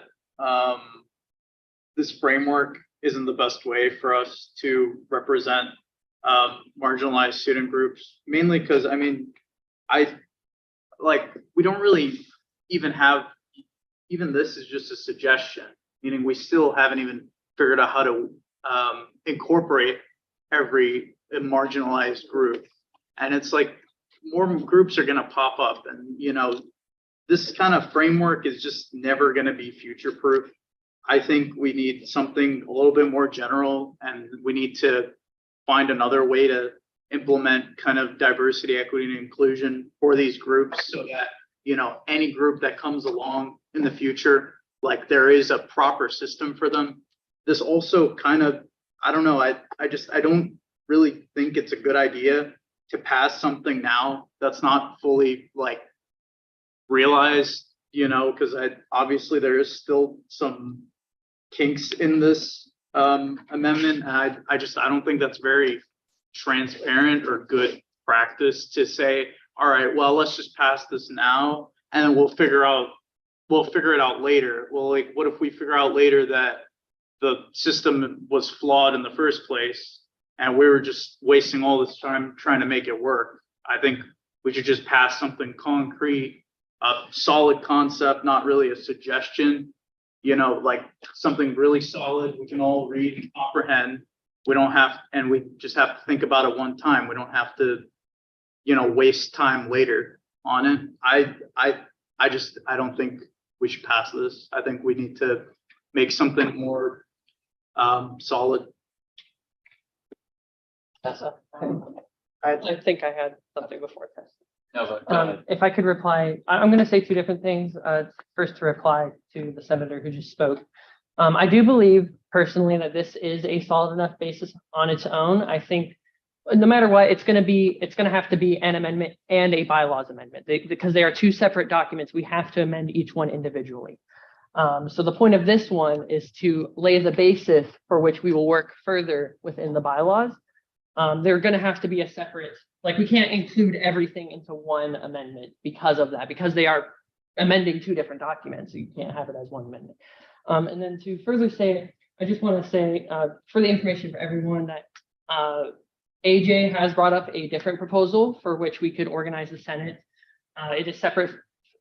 S4: this framework isn't the best way for us to represent marginalized student groups, mainly because we don't really even have, even this is just a suggestion, meaning we still haven't even figured out how to incorporate every marginalized group. And it's like more groups are going to pop up, and this kind of framework is just never going to be future proof. I think we need something a little bit more general, and we need to find another way to implement kind of diversity, equity, and inclusion for these groups so that you know, any group that comes along in the future, like there is a proper system for them. This also kind of, I don't know, I don't really think it's a good idea to pass something now that's not fully like realized, you know, because obviously there is still some kinks in this amendment. And I don't think that's very transparent or good practice to say, all right, well, let's just pass this now and then we'll figure it out later. Well, like, what if we figure out later that the system was flawed in the first place and we were just wasting all this time trying to make it work? I think we should just pass something concrete, a solid concept, not really a suggestion, you know, like something really solid we can all read and comprehend. We don't have, and we just have to think about it one time. We don't have to, you know, waste time later on it. I don't think we should pass this. I think we need to make something more solid.
S3: Tessa? I think I had something before Tessa.
S1: No, but go ahead.
S3: If I could reply, I'm going to say two different things. First, to reply to the senator who just spoke. I do believe personally that this is a solid enough basis on its own. I think no matter what, it's going to have to be an amendment and a bylaws amendment because they are two separate documents. We have to amend each one individually. So the point of this one is to lay the basis for which we will work further within the bylaws. They're going to have to be a separate, like we can't include everything into one amendment because of that, because they are amending two different documents. So you can't have it as one amendment. And then to further say, I just want to say for the information for everyone that AJ has brought up a different proposal for which we could organize the Senate. It is separate.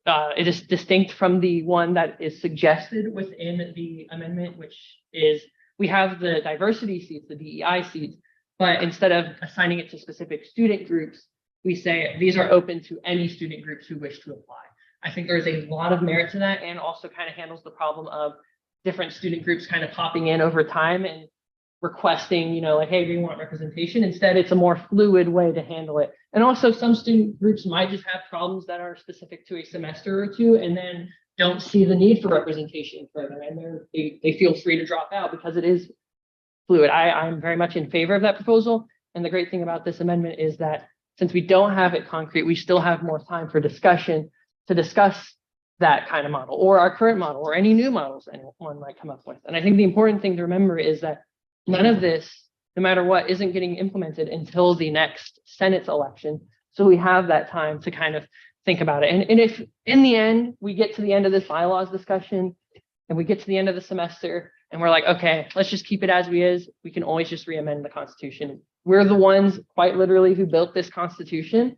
S3: It is distinct from the one that is suggested within the amendment, which is we have the diversity seats, the DEI seats, but instead of assigning it to specific student groups, we say these are open to any student groups who wish to apply. I think there's a lot of merit to that and also kind of handles the problem of different student groups kind of popping in over time and requesting, you know, like, hey, we want representation. Instead, it's a more fluid way to handle it. And also some student groups might just have problems that are specific to a semester or two and then don't see the need for representation further. And they feel free to drop out because it is fluid. I'm very much in favor of that proposal. And the great thing about this amendment is that since we don't have it concrete, we still have more time for discussion to discuss that kind of model or our current model or any new models anyone might come up with. And I think the important thing to remember is that none of this, no matter what, isn't getting implemented until the next Senate election. So we have that time to kind of think about it. And if in the end, we get to the end of this bylaws discussion and we get to the end of the semester and we're like, okay, let's just keep it as we is, we can always just re-amend the Constitution. We're the ones quite literally who built this Constitution.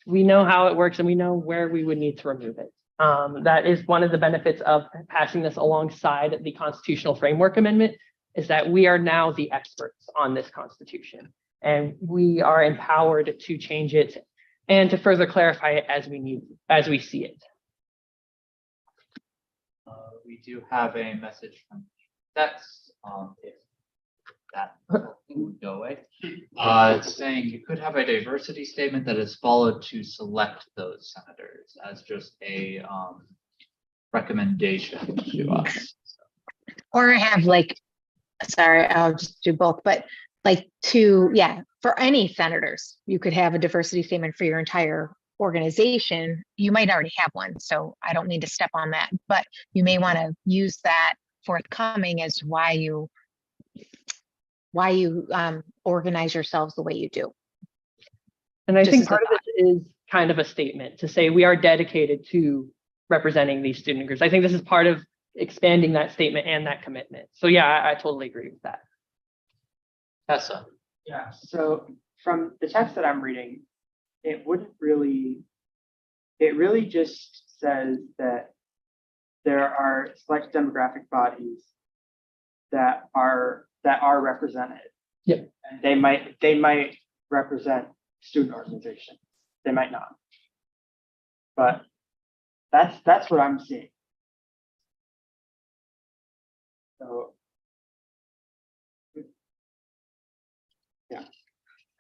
S3: We know how it works and we know where we would need to remove it. That is one of the benefits of passing this alongside the Constitutional Framework Amendment is that we are now the experts on this Constitution and we are empowered to change it and to further clarify it as we see it.
S1: We do have a message from Dex, if that would go away. It's saying you could have a diversity statement that is followed to select those senators as just a recommendation to us.
S10: Or have like, sorry, I'll just do both, but like for any senators, you could have a diversity statement for your entire organization. You might already have one, so I don't need to step on that, but you may want to use that forthcoming as why you organize yourselves the way you do.
S3: And I
S10: Just
S3: think
S10: as a
S3: part of it is kind of a statement to say we are dedicated to representing these student groups. I think this is part of expanding that statement and that commitment. So yeah, I totally agree with that.
S1: Tessa.
S3: Yeah, so from the text that I'm reading, it really just says that there are select demographic bodies that are represented.
S1: Yep.
S3: And they might represent student organizations. They might not. But that's what I'm seeing. So yeah.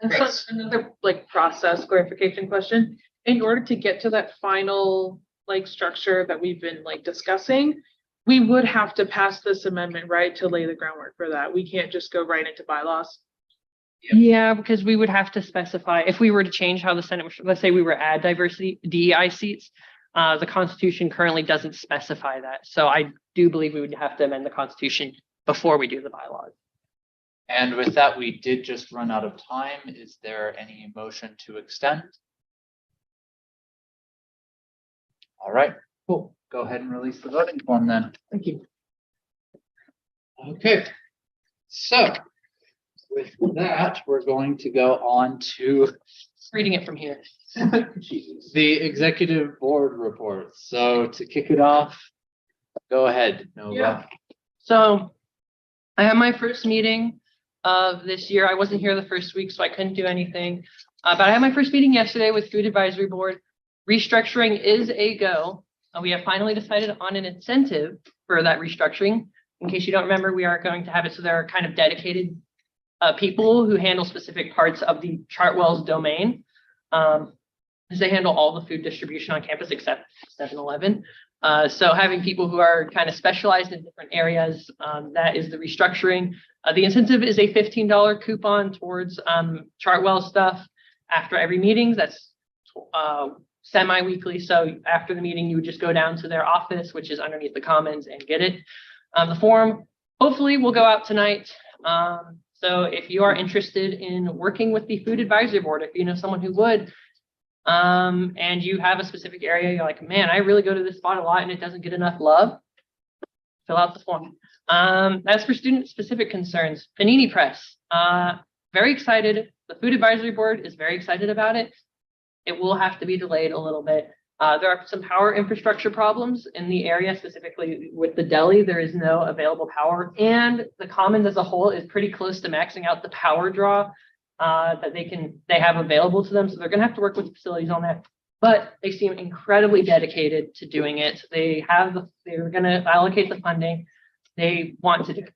S6: And so another like process clarification question. In order to get to that final like structure that we've been like discussing, we would have to pass this amendment, right, to lay the groundwork for that. We can't just go right into bylaws.
S3: Yeah, because we would have to specify, if we were to change how the Senate, let's say we were add diversity DEI seats, the Constitution currently doesn't specify that. So I do believe we would have to amend the Constitution before we do the bylaws.
S1: And with that, we did just run out of time. Is there any motion to extend? All right, cool. Go ahead and release the voting form then.
S3: Thank you.
S1: Okay, so with that, we're going to go on to
S3: Reading it from here.
S1: the executive board reports. So to kick it off, go ahead, Nova.
S3: Yeah. So I had my first meeting of this year. I wasn't here the first week, so I couldn't do anything. But I had my first meeting yesterday with Food Advisory Board. Restructuring is a go. We have finally decided on an incentive for that restructuring. In case you don't remember, we are going to have it so there are kind of dedicated people who handle specific parts of the Chartwell's domain. Because they handle all the food distribution on campus except 7-Eleven. So having people who are kind of specialized in different areas, that is the restructuring. The incentive is a $15 coupon towards Chartwell stuff after every meeting. That's semi-weekly. So after the meeting, you would just go down to their office, which is underneath the Commons, and get it. The form hopefully will go out tonight. So if you are interested in working with the Food Advisory Board, if you know someone who would, and you have a specific area, you're like, man, I really go to this spot a lot and it doesn't get enough love, fill out the form. As for student-specific concerns, Panini Press, very excited. The Food Advisory Board is very excited about it. It will have to be delayed a little bit. There are some power infrastructure problems in the area, specifically with the deli. There is no available power, and the Commons as a whole is pretty close to maxing out the power draw that they have available to them. So they're going to have to work with the facilities on that. But they seem incredibly dedicated to doing it. They're going to allocate the funding. They want to do it.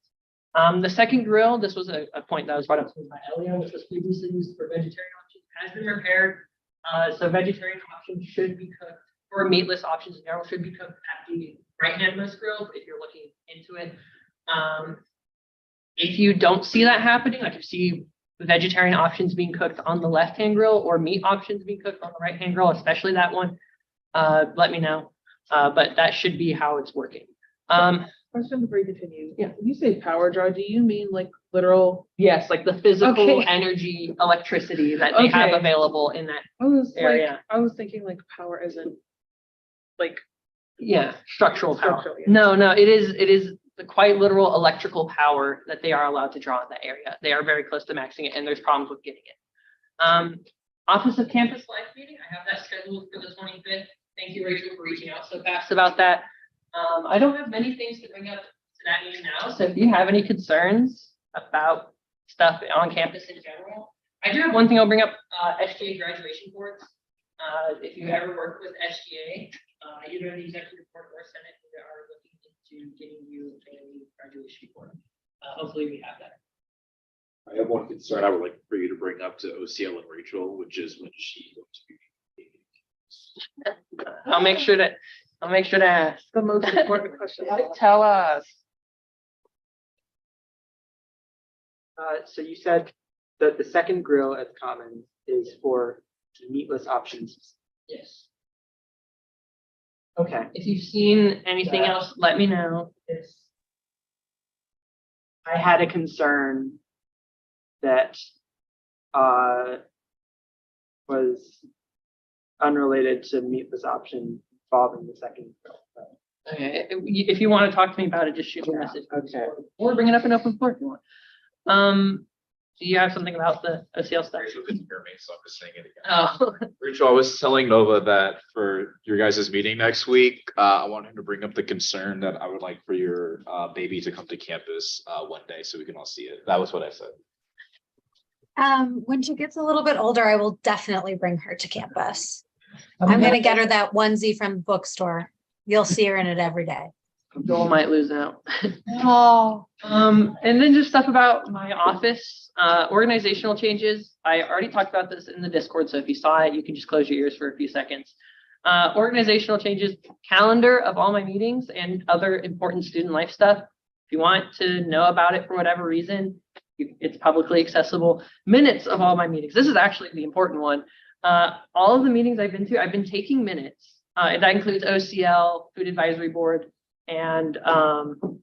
S3: The second grill, this was a point that was brought up by Elio, which was previously used for vegetarian options, has been repaired. So vegetarian options should be cooked, or meatless options in general should be cooked at the right-handmost grill if you're looking into it. If you don't see that happening, like you see vegetarian options being cooked on the left-hand grill or meat options being cooked on the right-hand grill, especially that one, let me know. But that should be how it's working.
S6: Question before you continue. Yeah, when you say power draw, do you mean like literal?
S3: Yes, like the physical
S6: Okay.
S3: energy, electricity that they have
S6: Okay.
S3: available in that.
S6: I was thinking like power isn't like
S3: Yeah, structural power.
S6: Structural, yeah.
S3: No, it is the quite literal electrical power that they are allowed to draw in that area. They are very close to maxing it, and there's problems with getting it. Office of Campus Life meeting, I have that scheduled for the 25th. Thank you, Rachel, for reaching out so fast about that. I don't have many things to bring up to that meeting now, so if you have any concerns about stuff on campus in general, I do have one thing I'll bring up, SGA graduation boards. If you ever work with SGA, either the executive board or Senate, we are looking into getting you a graduation board. Hopefully we have that.
S9: I have one concern I would like for you to bring up to OCL and Rachel, which is when she goes to be.
S3: I'll make sure to ask.
S6: the most important question.
S3: Tell us. So you said that the second grill at the Commons is for meatless options. Yes. Okay. If you've seen anything else, let me know. I had a concern that was unrelated to meatless option involving the second grill. Okay, if you want to talk to me about it, just shoot me a message. Okay. Or bring it up in open floor if you want. Do you have something about the OCL stuff?
S9: Rachel couldn't hear me, so I'm just saying it again.
S3: Oh,
S9: Rachel, I was telling Nova that for your guys' meeting next week, I want him to bring up the concern that I would like for your baby to come to campus one day so we can all see it. That was what I said.
S10: When she gets a little bit older, I will definitely bring her to campus. I'm gonna get her that onesie from the bookstore. You'll see her in it every day.
S3: Joel might lose out.
S10: Oh.
S3: And then just stuff about my office, organizational changes. I already talked about this in the Discord, so if you saw it, you can just close your ears for a few seconds. Organizational changes, calendar of all my meetings and other important student life stuff. If you want to know about it for whatever reason, it's publicly accessible. Minutes of all my meetings. This is actually the important one. All of the meetings I've been taking minutes. And that includes OCL, Food Advisory Board, and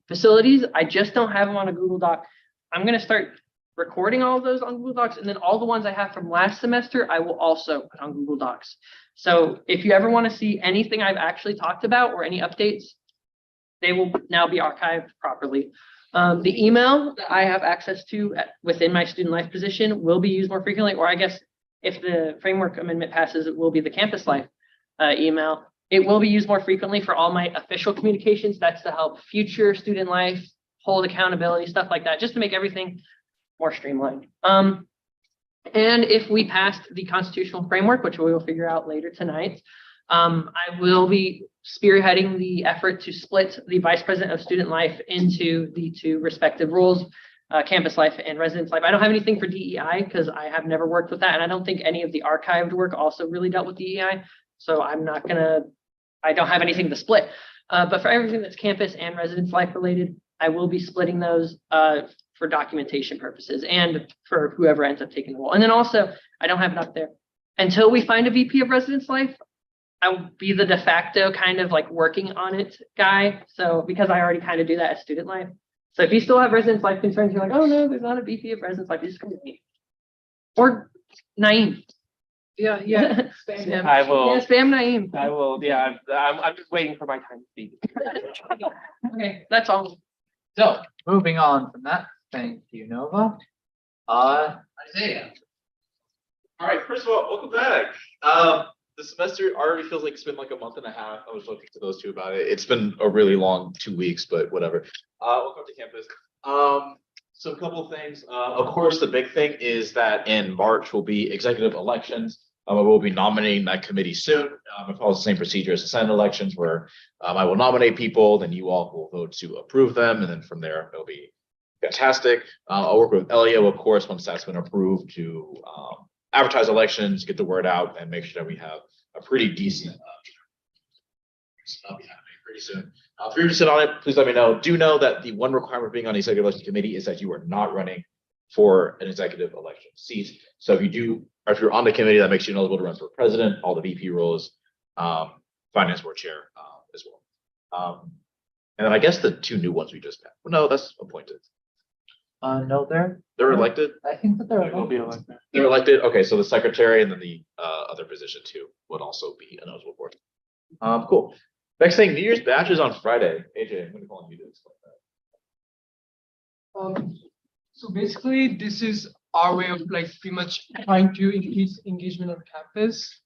S3: facilities. I just don't have them on a Google Doc. I'm going to start recording all of those on Google Docs, and then all the ones I have from last semester, I will also put on Google Docs. So if you ever want to see anything I've actually talked about or any updates, they will now be archived properly. The email that I have access to within my student life position will be used more frequently, or I guess if the framework amendment passes, it will be the campus life email. It will be used more frequently for all my official communications. That's to help future student life, hold accountability, stuff like that, just to make everything more streamlined. And if we passed the constitutional framework, which we will figure out later tonight, I will be spearheading the effort to split the vice president of student life into the two respective roles, campus life and residence life. I don't have anything for DEI because I have never worked with that. And I don't think any of the archived work also really dealt with DEI. So I don't have anything to split. But for everything that's campus and residence life related, I will be splitting those for documentation purposes and for whoever ends up taking the role. And then also, I don't have it up there. Until we find a VP of residence life, I will be the de facto kind of like working on it guy. So because I already kind of do that at student life. So if you still have residence life concerns, you're like, oh no, there's not a VP of residence life, you just come to me. Or Naeem.
S6: Yeah.
S3: Spam.
S7: I will.
S3: Yeah, spam Naeem.
S7: I will. Yeah, I'm just waiting for my time to speak.
S3: Okay, that's all.
S1: So moving on from that, thank you, Nova. Isaiah.
S2: All right, first of all, welcome back. The semester already feels like it's been like a month and a half. I was talking to those two about it. It's been a really long 2 weeks, but whatever. Welcome to campus. So a couple of things. Of course, the big thing is that in March will be executive elections. We'll be nominating that committee soon. It follows the same procedure as the Senate elections, where I will nominate people, then you all will vote to approve them, and then from there it'll be fantastic. I'll work with Elio, of course, once that's been approved, to advertise elections, get the word out, and make sure that we have a pretty decent. That'll be happening pretty soon. If you're interested on it, please let me know. Do know that the one requirement of being on the executive election committee is that you are not running for an executive election seat. So if you do, or if you're on the committee, that makes you eligible to run for president, all the VP roles, finance board chair as well. And then I guess the two new ones we just met. Well, no, that's appointed.
S1: No,
S2: They're elected.
S1: I think that they're
S7: Will be elected.
S2: They're elected. Okay, so the secretary and then the other position too would also be an eligible board. Cool. Next thing, New Year's badge is on Friday. AJ, I'm going to call on you to explain that.
S12: So basically, this is our way of like pretty much trying to increase engagement on campus.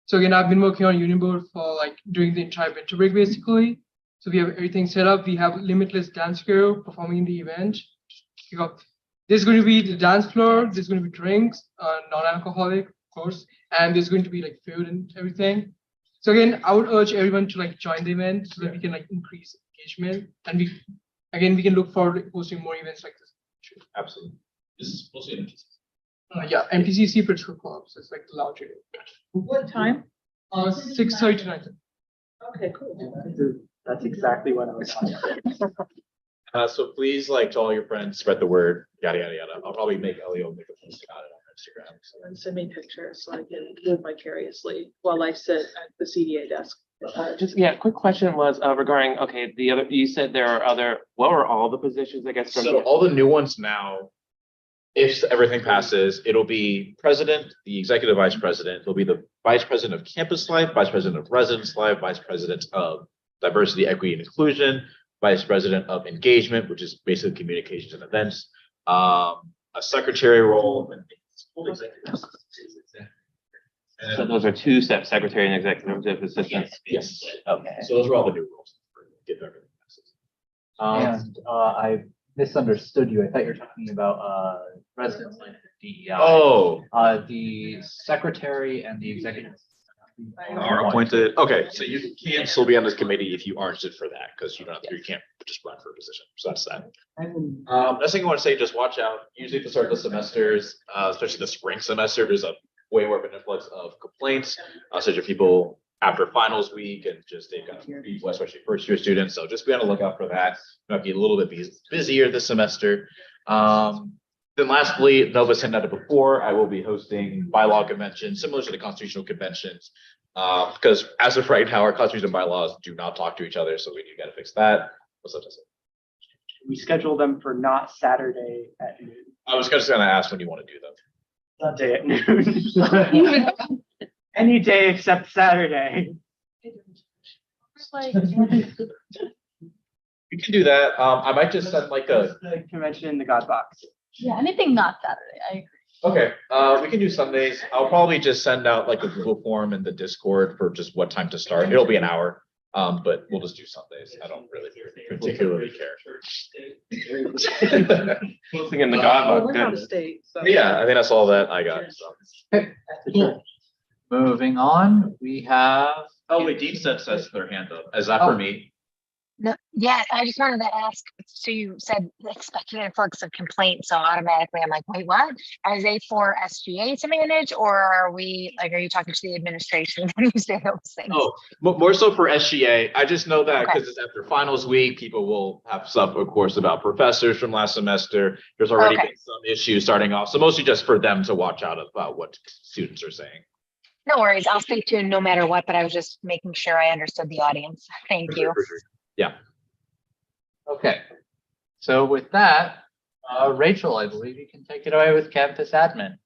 S12: So again, I've been working on Union Board for like during the entire winter break, basically. So we have everything set up. We have Limitless Dance Crew performing in the event. There's going to be the dance floor. There's going to be drinks, non-alcoholic, of course, and there's going to be like food and everything. So again, I would urge everyone to like join the event so that we can like increase engagement, and we can look forward to hosting more events like this.
S2: Absolutely. This is mostly an
S12: Yeah, MTCC Principal Clubs. It's like the larger.
S6: What time?
S12: 6:30 to 9:30.
S6: Okay, cool.
S3: That's exactly what I was talking about.
S2: So please, like, to all your friends, spread the word, yada, yada, yada. I'll probably make Elio make a post about it on Instagram.
S6: And send me pictures so I can live vicariously while I sit at the CDA desk.
S7: Quick question was regarding, okay, you said there are other, what were all the positions, I guess?
S2: So all the new ones now, if everything passes, it'll be president, the executive vice president, it'll be the vice president of campus life, vice president of residence life, vice president of diversity, equity, and inclusion, vice president of engagement, which is basically communications and events, a secretary role.
S7: So those are two steps, secretary and executive assistants.
S2: Yes.
S7: Okay.
S2: So those are all the new roles. If everything passes.
S1: And I misunderstood you. I thought you were talking about residence life DEI.
S2: Oh.
S1: The secretary and the executive
S2: Are appointed. Okay, so you can still be on this committee if you aren't interested for that, because you don't have to, you can't just run for a position. So that's that. Next thing I want to say, just watch out. Usually at the start of the semesters, especially the spring semester, there's a way more of an influx of complaints, such as people
S9: after finals week and just they've got people, especially first year students. So just be on the lookout for that. Might be a little bit busier this semester. Then lastly, Nova's hinted at it before, I will be hosting bylaw conventions similar to the constitutional conventions. Because as of right now, our constitution bylaws do not talk to each other. So we do got to fix that. What's up, Tessa?
S3: We schedule them for not Saturday at noon,
S9: I was just gonna ask when you want to do them.
S3: Sunday at noon. Any day except Saturday.
S5: Like,
S9: We can do that. I might just send like a.
S3: The convention in the God Box.
S5: yeah, anything not Saturday, I agree.
S9: Okay, we can do Sundays. I'll probably just send out like a Google form in the Discord for just what time to start. It'll be an hour. But we'll just do Sundays. I don't really particularly care.
S7: Posting in the God
S6: Well,
S7: book,
S6: we're out of
S7: goodness.
S6: state, so.
S9: Yeah, I think that's all that I got. So.
S1: Cool. Moving on, we have.
S2: Oh, wait, Dean says their hand up. Is that for me?
S10: No, yeah, I just wanted to ask, so you said expected influx of complaints, so automatically I'm like, wait, what? Are they for SGA to manage, or are you talking to the administration when you say those things?
S2: Oh, more so for SGA. I just know that
S10: Okay.
S2: because it's after finals week, people will have stuff, of course, about professors from last semester. There's already
S10: Okay.
S2: been some issues starting off. So mostly just for them to watch out about what students are saying.
S10: No worries, I'll stay tuned no matter what, but I was just making sure I understood the audience. Thank you.
S2: For sure. Yeah.
S1: Okay. So with that, Rachel, I believe you can take it away with campus admin.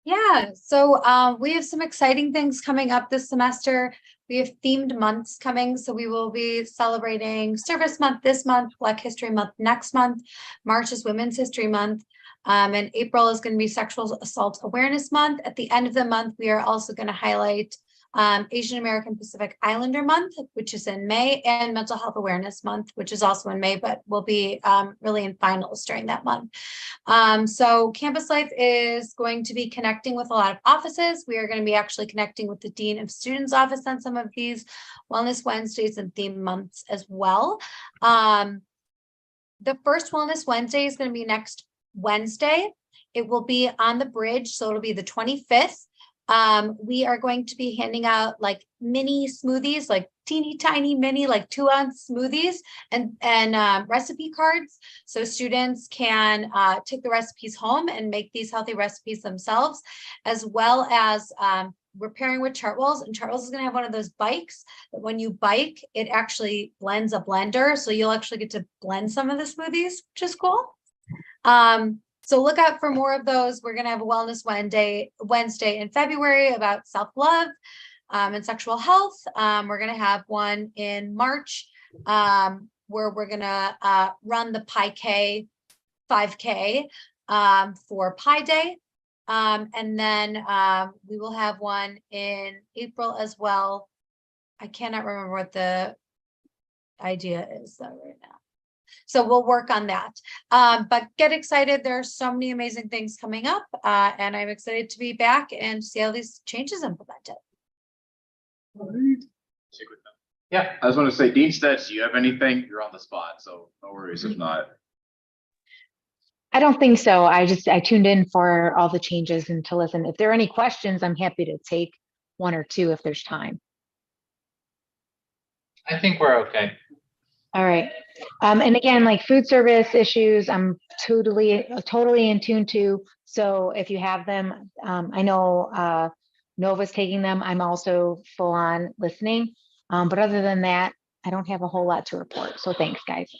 S13: Yeah, so we have some exciting things coming up this semester. We have themed months coming, so we will be celebrating Service Month this month, Black History Month next month. March is Women's History Month, and April is going to be Sexual Assault Awareness Month. At the end of the month, we are also going to highlight Asian American Pacific Islander Month, which is in May, and Mental Health Awareness Month, which is also in May, but will be really in finals during that month. So Campus Life is going to be connecting with a lot of offices. We are going to be actually connecting with the Dean of Students office on some of these Wellness Wednesdays and theme months as well. The first Wellness Wednesday is going to be next Wednesday. It will be on the bridge, so it'll be the 25th. We are going to be handing out like mini smoothies, like teeny tiny mini, like 2-ounce smoothies and recipe cards. So students can take the recipes home and make these healthy recipes themselves, as well as we're pairing with Chartwells, and Chartwells is going to have one of those bikes that when you bike, it actually blends a blender. So you'll actually get to blend some of the smoothies, which is cool. So look out for more of those. We're going to have a Wellness Wednesday in February about self-love and sexual health. We're going to have one in March where we're going to run the Pi K 5K for Pi Day. And then we will have one in April as well. I cannot remember what the idea is though right now. So we'll work on that. But get excited. There are so many amazing things coming up. And I'm excited to be back and see how these changes implemented.
S2: Yeah, I just want to say, Dean Stets, do you have anything? You're on the spot, so no worries if not.
S10: I don't think so. I tuned in for all the changes and to listen. If there are any questions, I'm happy to take one or two if there's time.
S1: I think we're okay.
S10: All right. And again, like food service issues, I'm totally in tune to. So if you have them, I know Nova's taking them. I'm also full on listening. But other than that, I don't have a whole lot to report. So thanks, guys.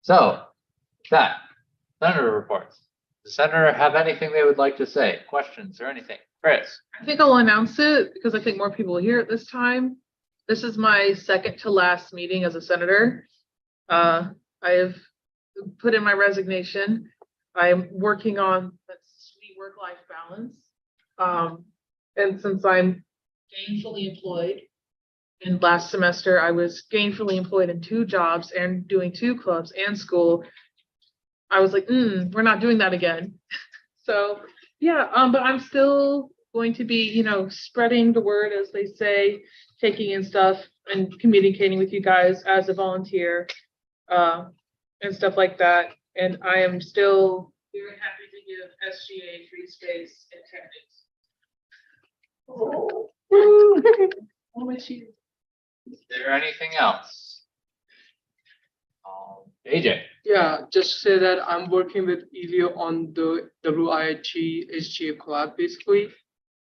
S1: So that senator reports. Does the senator have anything they would like to say? Questions or anything? Chris?
S6: I think I'll announce it because I think more people will hear it this time. This is my second to last meeting as a senator. I have put in my resignation. I'm working on that sweet work-life balance. And since I'm gainfully employed, and last semester I was gainfully employed in 2 jobs and doing 2 clubs and school, I was like, we're not doing that again. So yeah, but I'm still going to be, spreading the word, as they say, taking in stuff and communicating with you guys as a volunteer and stuff like that. And I am still very happy to give SGA free space and techniques.
S1: Is there anything else? AJ.
S12: Yeah, just to say that I'm working with Elio on the WIIT SGA collab basically,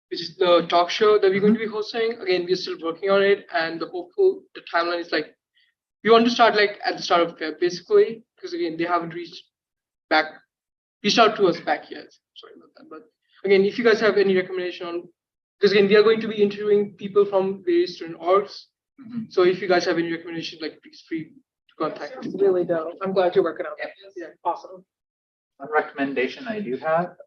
S12: which is the talk show that we're going to be hosting. Again, we're still working on it, and the timeline is like we want to start like at the start of Feb basically, because again they haven't reached out to us back yet. Sorry about that. But again, if you guys have any recommendation on, because again we are going to be interviewing people from various student orgs. So if you guys have any recommendation, like please free to contact.
S6: Really dope. I'm glad you're working on it. Yeah, awesome.
S1: One recommendation I do have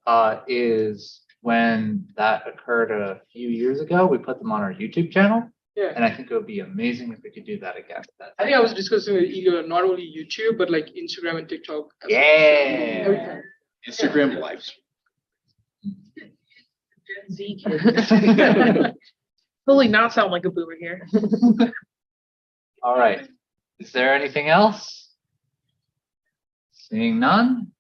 S1: is when that occurred a few years ago, we put them on our YouTube channel.
S12: Yeah.
S1: And I think it would be amazing if we could do that again.
S12: I think I was discussing with Elio not only YouTube, but like Instagram and TikTok. As well.
S1: Yeah.
S12: Everything.
S2: Instagram lives.
S6: Gen Z kids. Totally not sound like a boomer here.
S1: All right. Is there anything else? Seeing none?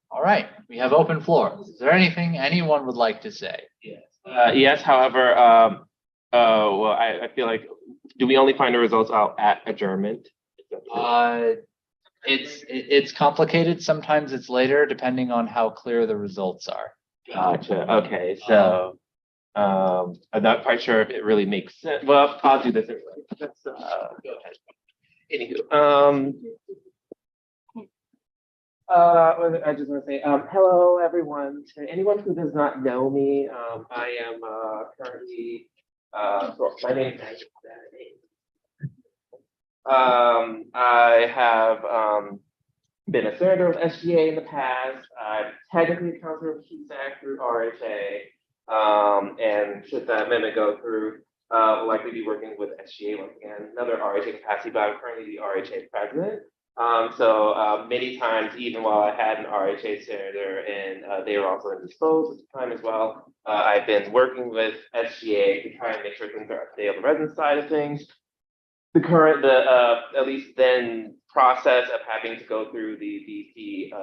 S1: All right. We have open floor. Is there anything anyone would like to say?
S7: Yes. Yes, however, well, I feel like, do we only find the results out at adjournment?
S1: It's complicated. Sometimes it's later, depending on how clear the results are.
S7: Gotcha. Okay, so I'm not quite sure if it really makes sense. Well, I'll do this anyway. Let's go ahead. Anywho, I just want to say, hello everyone. To anyone who does not know me, I am currently, my name is I have been a senator of SGA in the past. I'm technically a counselor of QSAC through RHA. And should that amendment go through, will likely be working with SGA once again, another RHA capacity, but I'm currently the RHA president. So many times, even while I had an RHA senator and they were also indisposed at the time as well, I've been working with SGA to try and make sure things are up to date on the resident side of things. At least then process of having to go through the VP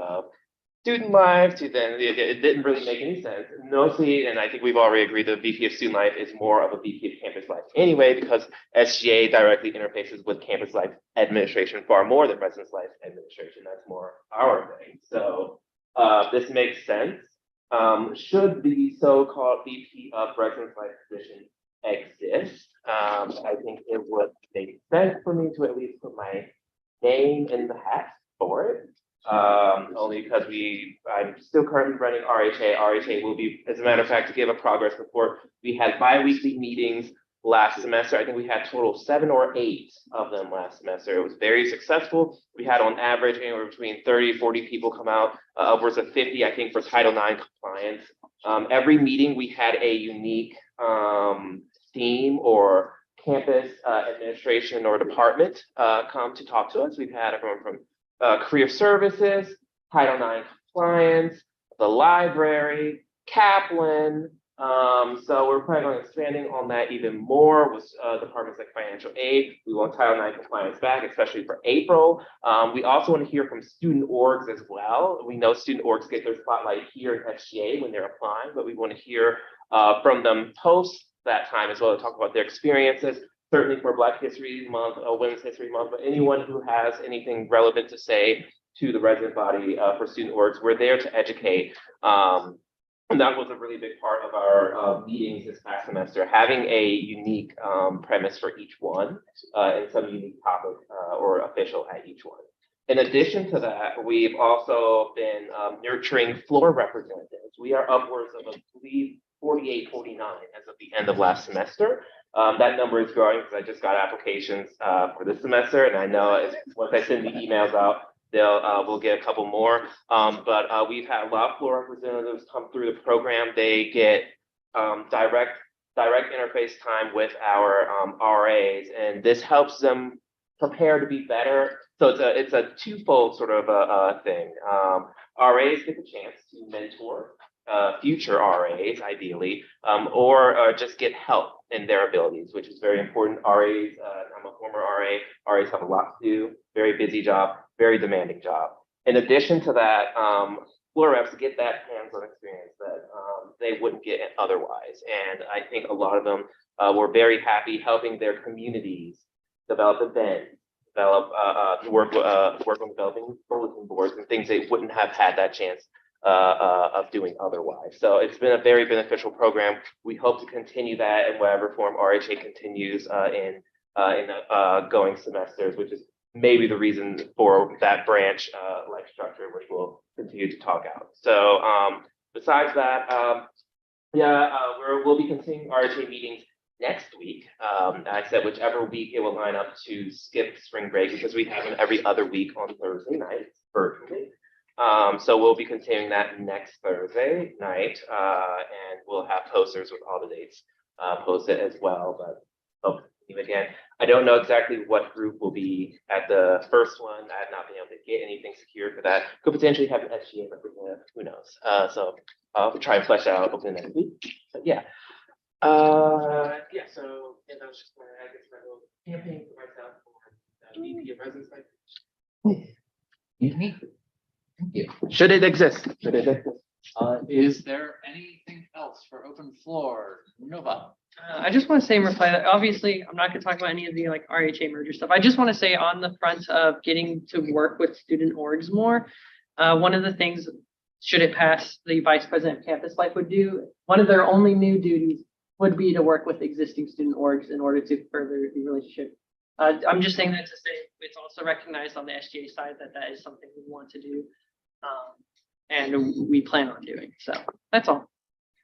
S7: student life to then, it didn't really make any sense. Mostly, and I think we've already agreed the VP of student life is more of a VP of campus life anyway, because SGA directly interfaces with campus life administration far more than residence life administration. That's more our thing. So this makes sense. Should the so-called VP of residence life position exist, I think it would make sense for me to at least put my name in the hat for it. Only because I'm still currently running RHA. RHA will be, as a matter of fact, to give a progress report, we had bi-weekly meetings last semester. I think we had total 7 or 8 of them last semester. It was very successful. We had on average anywhere between 30, 40 people come out, upwards of 50, I think, for Title IX compliance. Every meeting we had a unique theme or campus administration or department come to talk to us. We've had everyone from career services, Title IX compliance, the library, Kaplan. So we're planning on expanding on that even more with departments like financial aid. We want Title IX compliance back, especially for April. We also want to hear from student orgs as well. We know student orgs get their spotlight here at SGA when they're applying, but we want to hear from them post that time as well to talk about their experiences. Certainly for Black History Month, Women's History Month, but anyone who has anything relevant to say to the resident body for student orgs, we're there to educate. And that was a really big part of our meetings this past semester, having a unique premise for each one and some unique topic or official at each one. In addition to that, we've also been nurturing floor representatives. We are upwards of, I believe, 48, 49 as of the end of last semester. That number is growing because I just got applications for this semester, and I know once I send the emails out, we'll get a couple more. But we've had a lot of floor representatives come through the program. They get direct interface time with our RAs, and this helps them prepare to be better. So it's a twofold sort of a thing. RAs get the chance to mentor future RAs, ideally, or just get help in their abilities, which is very important. RAs, I'm a former RA, RAs have a lot to do, very busy job, very demanding job. In addition to that, floor reps get that hands-on experience that they wouldn't get otherwise. And I think a lot of them were very happy helping their communities develop events, work on developing bulletin boards and things they wouldn't have had that chance of doing otherwise. So it's been a very beneficial program. We hope to continue that in whatever form RHA continues in going semesters, which is maybe the reason for that branch like structure, which we'll continue to talk out. So besides that, we'll be continuing RHA meetings next week. I said whichever week it will line up to skip spring break because we have them every other week on Thursday nights virtually. So we'll be continuing that next Thursday night, and we'll have posters with all the dates posted as well. But again, I don't know exactly what group will be at the first one. I have not been able to get anything secured for that. Could potentially have an SGA representative, who knows? So I'll try and flesh that out over the next week. But yeah. So that was just my little campaign for myself for VP of Residence.
S1: Thank you.
S3: Should it exist?
S1: Is there anything else for open floor? Nova.
S12: I just want to say in reply that obviously I'm not going to talk about any of the like RHA merger stuff. I just want to say on the front of getting to work with student orgs more, one of the things, should it pass, the vice president of campus life would do, one of their only new duties would be to work with existing student orgs in order to further the relationship. I'm just saying that to say it's also recognized on the SGA side that that is something we want to do, and we plan on doing. So that's all.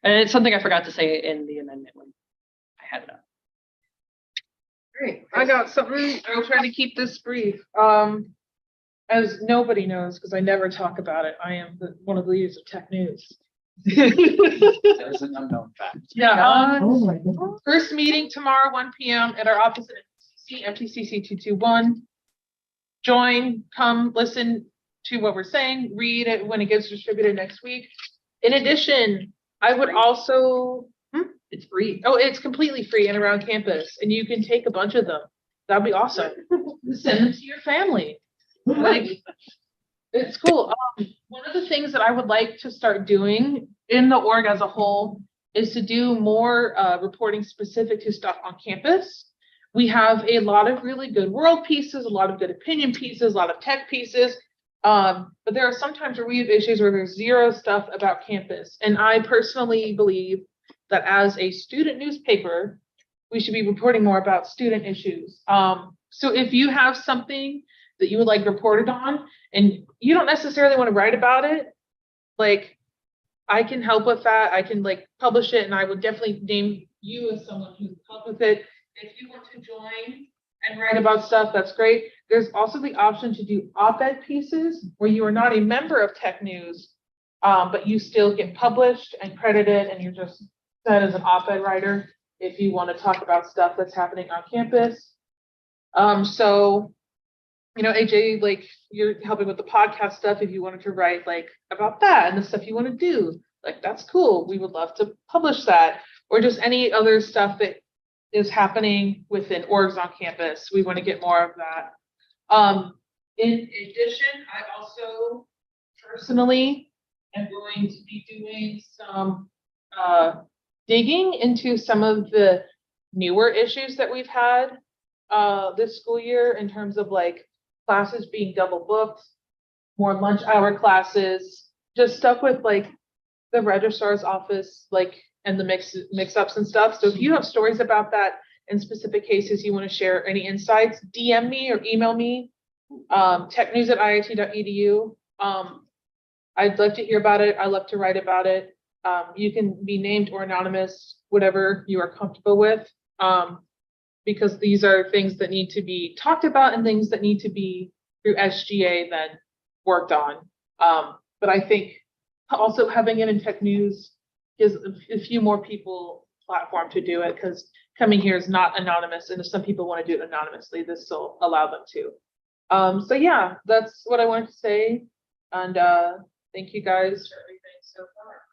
S12: And it's something I forgot to say in the amendment when I had it up.
S6: Great. I got something. I'll try to keep this brief. As nobody knows, because I never talk about it, I am one of the leaders of Tech News.
S1: That is an unknown fact.
S6: Yeah. First meeting tomorrow, 1 p.m. at our office at MTCC 221. Join, come listen to what we're saying, read it when it gets distributed next week. In addition, I would also,
S12: It's free.
S6: oh, it's completely free and around campus, and you can take a bunch of them. That'd be awesome. Send them to your family. Like, it's cool. One of the things that I would like to start doing in the org as a whole is to do more reporting specific to stuff on campus. We have a lot of really good world pieces, a lot of good opinion pieces, a lot of tech pieces. But there are sometimes where we have issues where there's zero stuff about campus. And I personally believe that as a student newspaper, we should be reporting more about student issues. So if you have something that you would like reported on and you don't necessarily want to write about it, like I can help with that. I can like publish it, and I would definitely name you as someone who can help with it. If you want to join and write about stuff, that's great. There's also the option to do op-ed pieces where you are not a member of Tech News, but you still get published and credited, and you're just set as an op-ed writer if you want to talk about stuff that's happening on campus. So, you know, AJ, like you're helping with the podcast stuff. If you wanted to write like about that and the stuff you want to do, like that's cool. We would love to publish that, or just any other stuff that is happening within orgs on campus. We want to get more of that. In addition, I also personally am going to be doing some digging into some of the newer issues that we've had this school year in terms of like classes being double booked, more lunch hour classes, just stuff with like the registrar's office, like, and the mix-ups and stuff. So if you have stories about that in specific cases, you want to share any insights, DM me or email me, technews@iit.edu. I'd love to hear about it. I love to write about it. You can be named or anonymous, whatever you are comfortable with, because these are things that need to be talked about and things that need to be through SGA then worked on. But I think also having it in Tech News gives a few more people platform to do it, because coming here is not anonymous, and if some people want to do it anonymously, this will allow them to. So yeah, that's what I wanted to say, and thank you guys for everything so far.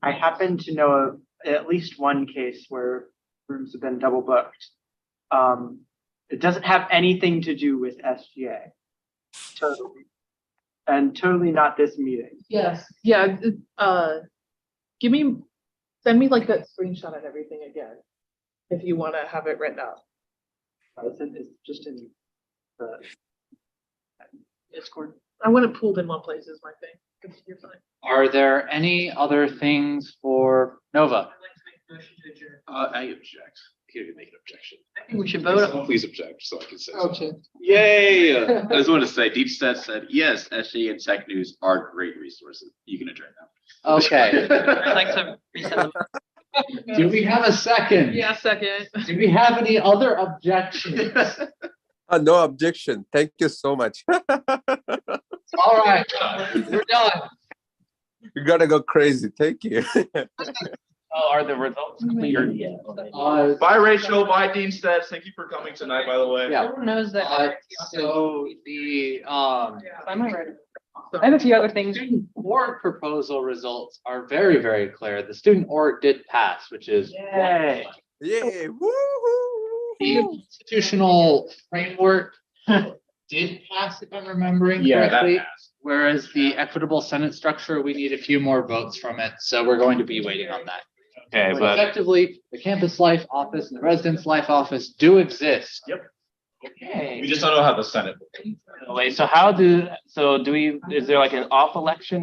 S3: I happen to know of at least one case where rooms have been double booked. It doesn't have anything to do with SGA. Totally. and totally not this meeting.
S6: Yes, yeah, send me like that screenshot and everything again. If you wanna have it written up.
S3: It's just in the Discord.
S6: I want it pulled in one place is my thing. You're fine.
S1: Are there any other things for Nova?
S2: I object. Here you make an objection.
S12: I think we should vote on.
S2: Someone please object so I can say.
S12: Okay.
S2: Yay! I just wanted to say, Deep Stat said, yes, SGA and Tech News are great resources. You can adjourn now.
S1: Okay.
S12: I'd like to reset the.
S1: Do we have a second?
S6: Yeah, second.
S1: Do we have any other objections?
S8: No objection. Thank you so much.
S1: All right, we're done.
S8: You gotta go crazy. Thank you.
S7: Oh, are the results clear yet?
S2: Bye, Rachel. Bye, Dean Stats. Thank you for coming tonight, by the way.
S1: Yeah.
S12: Everyone knows that.
S1: So the
S12: I'm not ready. I have a few other things.
S1: student org proposal results are very, very clear. The student org did pass, which is
S7: Yay.
S8: Yay!
S1: the
S8: Woo-hoo!
S1: institutional framework did pass, if I'm remembering
S2: Yeah, that
S1: correctly.
S2: passed.
S1: Whereas the equitable Senate structure, we need a few more votes from it, so we're going to be waiting on that.
S7: Okay,
S1: But
S7: but
S1: effectively, the campus life office and the residence life office do exist.
S2: Yep.
S7: okay.
S2: We just don't know how the Senate.
S7: Wait, so do we, is there like an off election